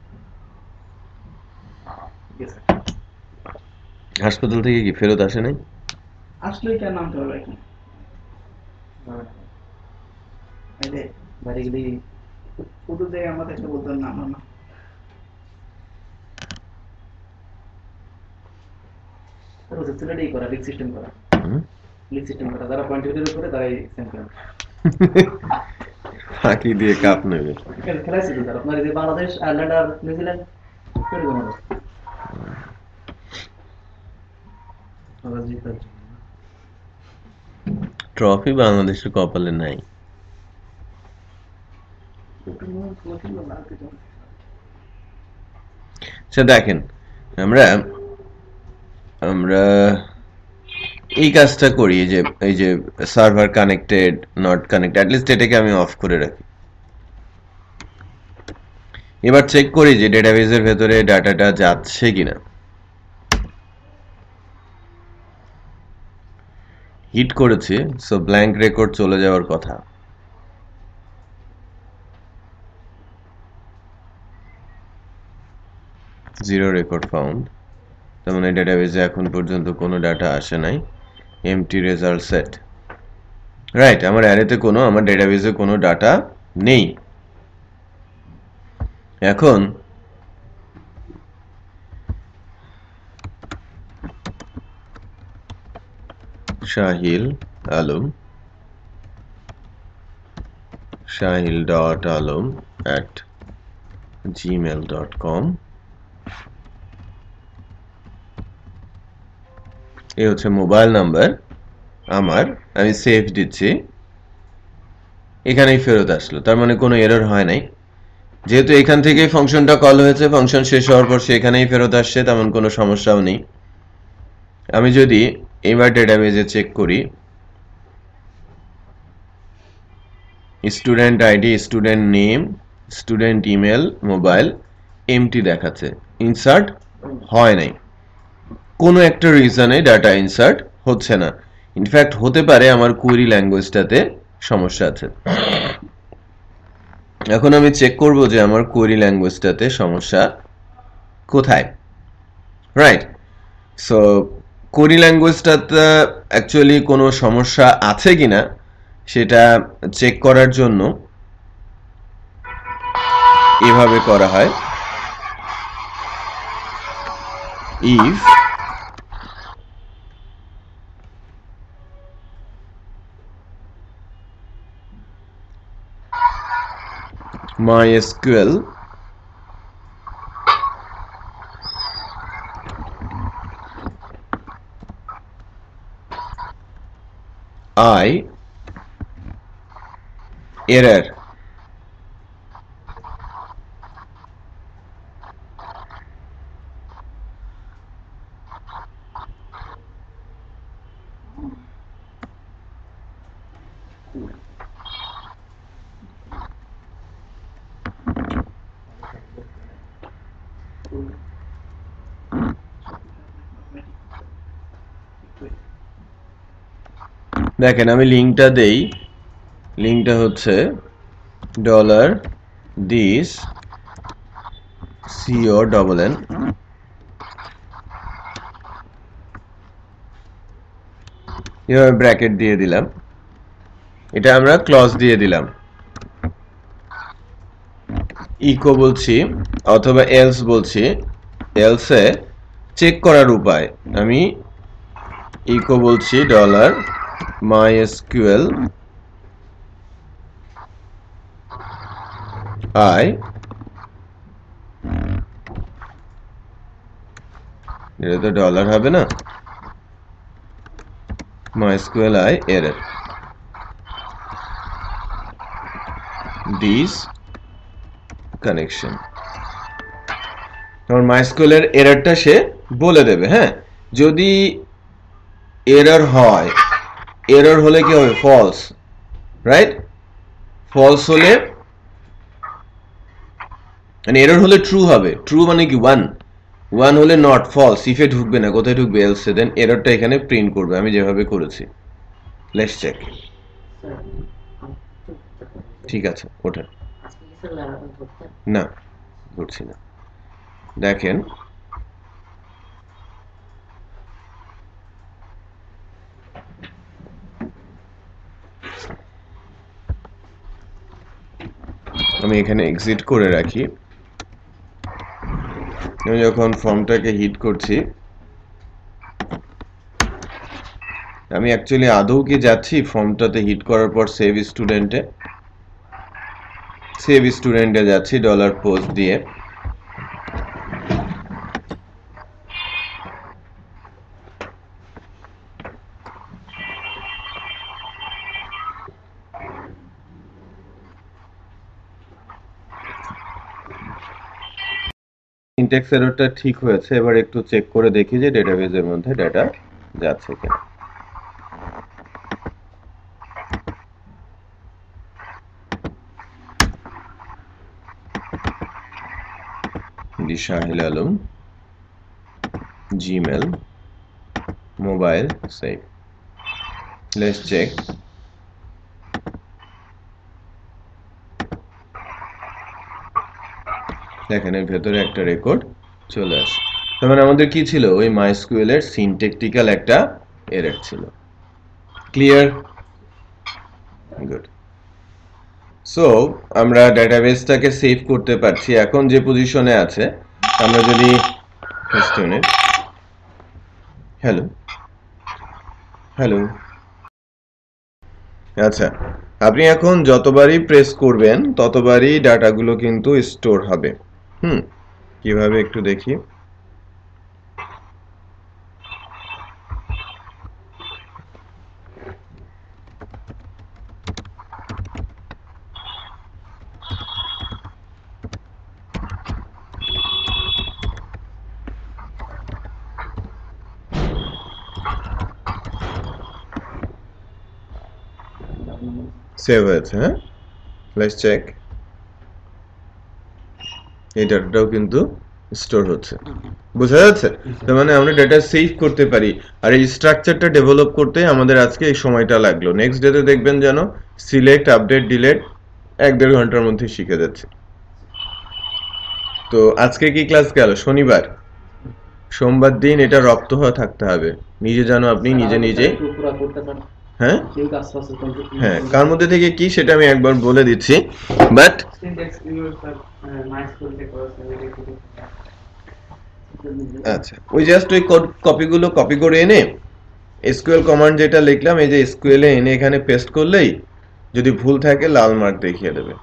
গেছে। হাসপাতাল থেকে কি ফেরত আসে নাই? আসলেই কেন নামতে হবে এখন? এই যে বাড়ি গেলে পুরো জায়গায় আমাদের একটা বলতে নাম না। আর ওদের ছেলেটাই করা, লিগ সিস্টেম করা, হুম? লিগ সিস্টেম করা, যারা পয়েন্টের উপরে তারাই চ্যাম্পিয়ন। ফাঁকি দিয়ে কাপ নেবে। খেলাইছে তো স্যার, আপনার এই যে বাংলাদেশ, আয়ারল্যান্ড আর নিউজিল্যান্ড এরকম অবস্থা। ট্রফি বাংলাদেশের কপালে নাই। আচ্ছা দেখেন, আমরা আমরা এই কাজটা করি, এই যে server connected not connected, at least এটাকে আমি অফ করে রাখি। এবার চেক করি যে ডেটাবেজের ভেতরে ডাটাটা যাচ্ছে কিনা। হিট করেছি, সো ব্ল্যাঙ্ক রেকর্ড চলে যাওয়ার কথা। জিরো রেকর্ড ফাউন্ড, তার মানে ডেটাবেজে এখন পর্যন্ত কোনো ডাটা আসে নাই। এমটি রেজাল্ট সেট, রাইট, আমার অ্যারেতে কোনো, আমার ডেটাবেজে কোনো ডাটা নেই। এখন শাহিল আলম, shahil.alam@gmail.com, এই হচ্ছে মোবাইল নাম্বার আমার। আমি সেভ দিচ্ছি, এখানেই ফেরত আসলো, তার মানে কোনো এরর হয় নাই। যেহেতু এখান থেকে ফাংশনটা কল হয়েছে, ফাংশন শেষ হওয়ার পর সে এখানেই ফেরত আসছে, তেমন কোনো সমস্যাও নেই। আমি যদি এবার ডেটাবেজে চেক করি, student ID, student name, student email, mobile empty দেখাচ্ছে, ইনসার্ট হয় নাই। কোনো একটা রিজনে ডাটা ইনসার্ট হচ্ছে না। ইনফ্যাক্ট হতে পারে আমার কোয়েরি ল্যাঙ্গুয়েজটাতে সমস্যা আছে। এখন আমি চেক করব যে আমার কোয়েরি ল্যাঙ্গুয়েজটাতে সমস্যা কোথায়, রাইট। সো কোয়েরি ল্যাঙ্গুয়েজটাতে অ্যাকচুয়ালি কোনো সমস্যা আছে কিনা সেটা চেক করার জন্য এভাবে করা হয়, ইফ MySQL I error দেখেন আমি লিংকটা দেই লিংকটা হচ্ছে $this CONN এভাবে ব্র্যাকেট দিয়ে দিলাম এটা আমরা ক্লজ দিয়ে দিলাম ইকো বলছি অথবা এলস বলছি এলসে চেক করার উপায় আমি ইকো বলছি $MySQL I এটা তো ডলার হবে না MySQL I error this connection R MySQL এর এররটা সে বলে দেবে হ্যাঁ যদি এরর হয় এরর হলে কি হবে ফলস রাইট ফলস হলে মানে এরর হলে ট্রু হবে ট্রু মানে কি 1 হলে নট ফলস ইফে ঢুকবে না কোথায় ঢুকবে এলসে দেন এররটা এখানে প্রিন্ট করবে আমি যেভাবে করেছি লেটস চেক ঠিক আছে ওটা না ঘুরছি না দেখেন আমি এখানে এক্সিট করে রাখি আমি যখন ফর্মটাকে হিট করছি আমি অ্যাকচুয়ালি আদৌ কি যাচ্ছি ফর্মটাতে হিট করার পর সেভ স্টুডেন্টে যাচ্ছি $post দিয়ে সিনট্যাক্স এররটা ঠিক হয়েছে এবার একটু চেক করে দেখি যে ডেটাবেজের মধ্যে ডেটা যাচ্ছে কিনা দিশাহিল Alam Gmail mobile save let's check দেখেন এর ভেতরে একটা রেকর্ড চলে আসে তার মানে আমাদের কি ছিল ওই MySQL এর সিনট্যাকটিক্যাল একটা এরর ছিল ক্লিয়ার গুড সো আমরা ডেটাবেসটাকে সেভ করতে পারছি এখন যে পজিশনে আছে আমরা যদি হ্যালো আচ্ছা আপনি এখন যতবারই প্রেস করবেন ততবারই ডাটাগুলো কিন্তু স্টোর হবে কিভাবে একটু দেখি সেভ হয়েছে হ্যাঁ লেটস চেক এই ডাটাটাও কিন্তু স্টোর হচ্ছে বোঝা যাচ্ছে তার মানে আমরা ডেটা সেভ করতে পারি আর এই স্ট্রাকচারটা ডেভেলপ করতে আমাদের আজকে এই সময়টা লাগলো নেক্সট ডেতে দেখবেন যেন সিলেক্ট আপডেট ডিলিট 1-1.5 ঘন্টার মধ্যে শিখে যাচ্ছে তো আজকে কি ক্লাস গেল শনিবার সোমবার দিন এটা রপ্ত হয়ে থাকতে হবে নিজে জানো আপনি নিজে হ্যাঁ হ্যাঁ কার মধ্যে থেকে কি সেটা আমি একবার বলে দিচ্ছি বাট আচ্ছা ওই জাস্ট ওই কপিগুলো কপি করে এনে এসকিউএল কমান্ড যেটা লিখলাম এই যে এসকিউএল এ এনে এখানে পেস্ট করলেই যদি ভুল থাকে লাল মার্ক দেখিয়ে দেবে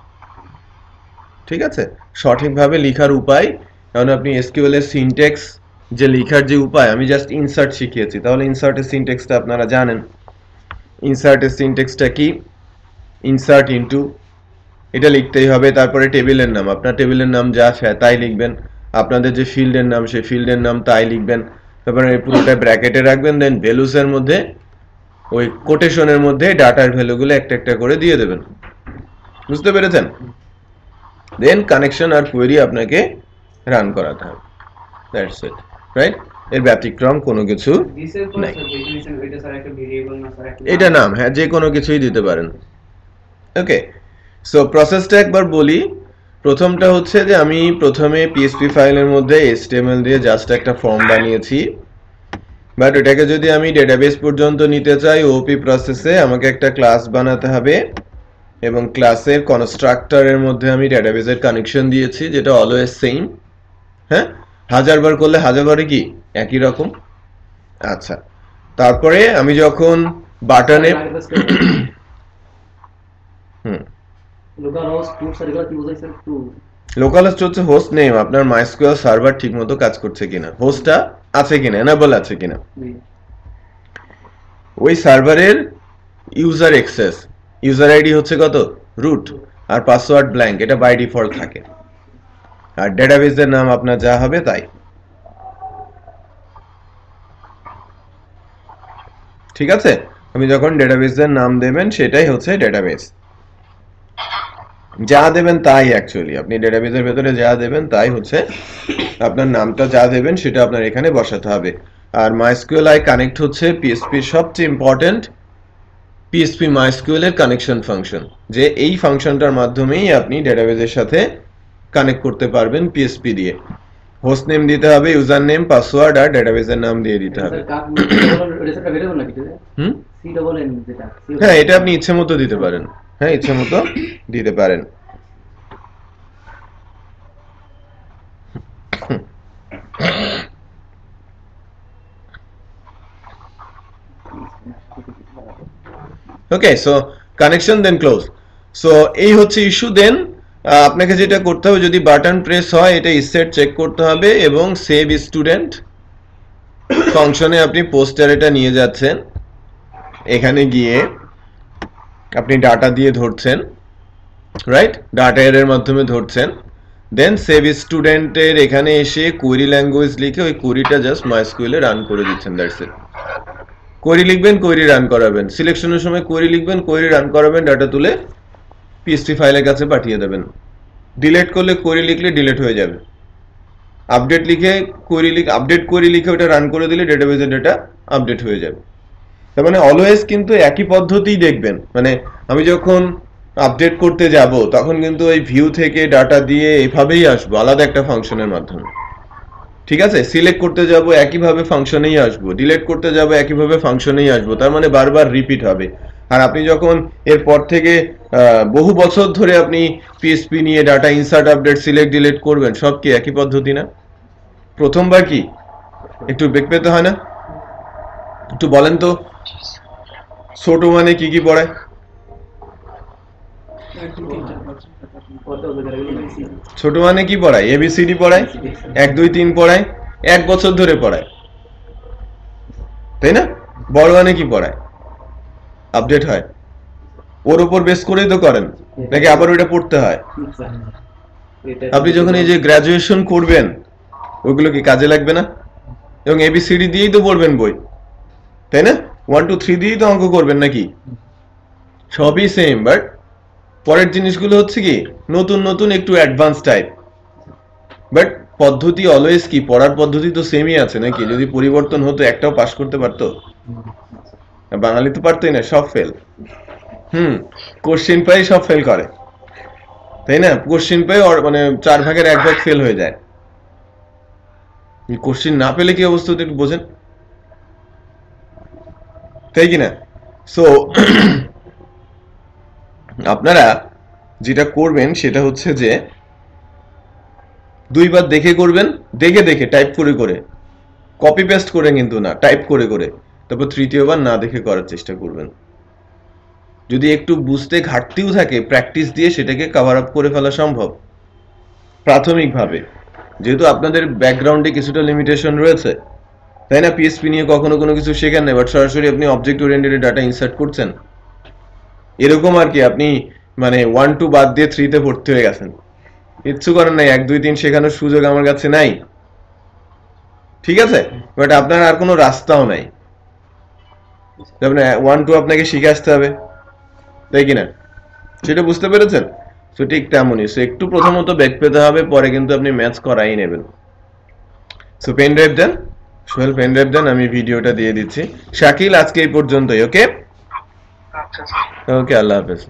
ঠিক আছে, সঠিকভাবে লেখার উপায়। কারণ আপনি এসকিউএল এর সিনট্যাক্স যে লেখার যে উপায়, আমি জাস্ট ইনসার্ট শিখিয়েছি, তাহলে ইনসার্টের সিনট্যাক্সটা আপনারা জানেন। ইনসার্টের সিনট্যাক্সটা কি? ইনসার্ট ইনটু, এটা লিখতেই হবে। তারপরে টেবিলের নাম, আপনার টেবিলের নাম যা তাই লিখবেন। আপনাদের যে ফিল্ডের নাম, সেই ফিল্ডের নাম তাই লিখবেন। তারপরে পুরোটা ব্র্যাকেটে রাখবেন, দেন ভ্যালুসের মধ্যে, ওই কোটেশনের মধ্যে ডাটার ভ্যালুগুলো একটা একটা করে দিয়ে দেবেন। বুঝতে পেরেছেন? দেন কানেকশন আর কোয়েরি আপনাকে রান করাতে হবে। That's it, right? এর ব্যতিক্রম কোনো কিছু নাই। এটা নাম, হ্যাঁ, যে কোনো কিছুই দিতে পারেন। ওকে, সো প্রসেসটা একবার বলি। প্রথমটা হচ্ছে যে আমি প্রথমে পিএসপি ফাইলের মধ্যে HTML দিয়ে জাস্ট একটা ফর্ম বানিয়েছি, বাট এটাকে যদি আমি ডেটাবেস পর্যন্ত নিতে চাই ওপি প্রসেসে আমাকে একটা ক্লাস বানাতে হবে, এবং ক্লাসের কনস্ট্রাক্টরের মধ্যে আমি ডেটাবেসের কানেকশন দিয়েছি, যেটা অলওয়েজ সেম। হ্যাঁ, হাজারবার করলে হাজারবারে কি একই রকম। আচ্ছা, তারপরে আমি যখন বাটনে লোকাল হোস্ট টুলস আর এগুলো কি বোঝায় স্যার? একটু লোকাল হোস্ট হচ্ছে হোস্ট নেম, আপনার মাইস্কুয়েল সার্ভার ঠিকমতো কাজ করছে কিনা, হোস্টটা আছে কিনা, এনেবল আছে কিনা। ওই সার্ভারের ইউজার অ্যাক্সেস, ইউজার আইডি হচ্ছে কত? রুট, আর পাসওয়ার্ড ব্ল্যাঙ্ক, এটা বাই ডিফল্ট থাকে। আর ডেটাবেসের নাম আপনার যা হবে তাই। ঠিক আছে, আপনি যখন ডেটাবেসের নাম দেবেন সেটাই হচ্ছে ডেটাবেস। যা দেবেন তাই অ্যাকচুয়ালি, আপনি ডেটাবেসের ভেতরে যা দেবেন তাই হচ্ছে আপনার নামটা, যা দেবেন সেটা আপনার এখানে বসাতে হবে। আর MySQL কানেক্ট হচ্ছে পিএসপির সবচেয়ে ইম্পর্টেন্ট পিএসপি MySQL এর কানেকশন ফাংশন, যে এই ফাংশনটার মাধ্যমেই আপনি ডেটাবেসের সাথে কানেক্ট করতে পারবেন পিএসপি দিয়ে। হোস্ট নেম দিতে হবে, ইউজার নেম, পাসওয়ার্ড আর ডেটাবেসের নাম দিয়ে দিতে হবে। হ্যাঁ, এটা আপনি ইচ্ছে মতো দিতে পারেন। হ্যাঁ, ইচ্ছে মতো দিতে পারেন। ওকে, সো কানেকশন দেন ক্লোজ। সো এই হচ্ছে ইস্যু। দেন আপনাকে যেটা করতে হবে, যদি বাটন প্রেস হয় এটা ইসেট চেক করতে হবে, এবং সেভ স্টুডেন্ট ফাংশনে আপনি পোস্টার এটা নিয়ে যাচ্ছেন, এখানে গিয়ে আপনি ডাটা দিয়ে ধরছেন, রাইট? ডাটা এর মাধ্যমে ধরছেন। দেন সেভ স্টুডেন্টের এখানে এসে কোয়েরি ল্যাঙ্গুয়েজ লিখে ওই কোয়েরিটা জাস্ট MySQL এ রান করে দিচ্ছেন। That's it. কোয়েরি লিখবেন, কোয়েরি রান করাবেন, সিলেকশনের সময় কোয়েরি লিখবেন, কোয়েরি রান করাবেন, ডাটা তুলে পিএসপি ফাইলের কাছে পাঠিয়ে দেবেন। ডিলিট করলে কোয়েরি লিখলে ডিলিট হয়ে যাবে। আপডেট লিখে কোয়েরি লিখে, আপডেট কোয়েরি লিখে ওটা রান করে দিলে ডেটাবেসের ডেটা আপডেট হয়ে যাবে। তার মানে অলওয়েজ কিন্তু একই পদ্ধতিই দেখবেন। মানে আমি যখন আপডেট করতে যাব তখন কিন্তু ওই ভিউ থেকে ডাটা দিয়ে এইভাবেই আসবো, আলাদা একটা ফাংশনের মাধ্যমে। ঠিক আছে, সিলেক্ট করতে যাব একইভাবে ফাংশনেই আসবো, ডিলিট করতে যাব একইভাবে ফাংশনেই আসবো। তার মানে বারবার রিপিট হবে। আর আপনি যখন এরপর থেকে বহু বছর ধরে আপনি পিএসপি নিয়ে data insert, update, select, delete করবেন, সব কি একই পদ্ধতি না? প্রথমবার কি একটু বেগ পেতে হয় না? একটু বলেন তো, ছোট মানে কি কি পড়ায়? ছোট মানে কি পড়ায়? এবিসিডি পড়ায়, 1 2 3 পড়ায়, 1 বছর ধরে পড়ায়, তাই না? বড় মানে কি পড়ায়? আপডেট হয়, ওর উপর বেস করেই তো করেন, নাকি আবার ওইটা পড়তে হয়? আপনি যখন এই যে গ্রাজুয়েশন করবেন ওইগুলো কি কাজে লাগবে না? এবং এবিসিডি দিয়েই তো পড়বেন বই, তাই না? 1 2 3 দিয়েই তো অঙ্ক করবেন নাকি? সবই সেম, বাট পরের জিনিসগুলো হচ্ছে কি নতুন নতুন, একটু অ্যাডভান্স টাইপ। বাট পদ্ধতি অলওয়েজ কি, পড়ার পদ্ধতি তো সেমই আছে নাকি? যদি পরিবর্তন হতো একটাও পাস করতে পারতো? বাঙালি তো পারতোই না, সব ফেল। কোশ্চেন পাই সব ফেল করে, তাই না? কোশ্চেন পাই মানে 4 ভাগের 1 ভাগ ফেল হয়ে যায়। কোশ্চেন না পেলে কি অবস্থা একটু বোঝেন, তাই কিনা? সো আপনারা যেটা করবেন সেটা হচ্ছে যে 2 বার দেখে করবেন, দেখে দেখে টাইপ করে করে, কপি পেস্ট করে কিন্তু না, টাইপ করে করে। তারপর তৃতীয়বার না দেখে করার চেষ্টা করবেন। যদি একটু বুঝতে ঘাটতিও থাকে, প্র্যাকটিস দিয়ে সেটাকে কভার আপ করে ফেলা সম্ভব। প্রাথমিকভাবে, যেহেতু আপনাদের ব্যাকগ্রাউন্ডে কিছুটা লিমিটেশন রয়েছে, তাই না? পিএসপি নিয়ে কখনো কোনো কিছু শেখেন না, বাট সরাসরি আপনি অবজেক্ট ওরিয়েন্টেড ডাটা ইনসার্ট করছেন, এরকম আর কি। আপনি মানে 1 2 বাদ দিয়ে 3 তে ভর্তি হয়ে গেছেন, কিচ্ছু করেন নাই, 1 2 3 শেখানোর সুযোগ আমার কাছে নাই, ঠিক আছে? বাট আপনার আর কোনো রাস্তাও নাই, আপনি 1 2 আপনাকে শিখে আসতে হবে, তাই কিনা? সেটা বুঝতে পেরেছেন? তো ঠিক তেমনই, সো একটু প্রথমত ব্যাক পেতে হবে, পরে কিন্তু আপনি ম্যাথস করাই নেবেন। সো পেন ড্রাইভ দেন, সোহেল পেন ড্রাইভ দেন, আমি ভিডিওটা দিয়ে দিচ্ছি। শাকিল, আজকে এই পর্যন্তই। ওকে আচ্ছা স্যার। ওকে, আল্লাহ হাফেজ।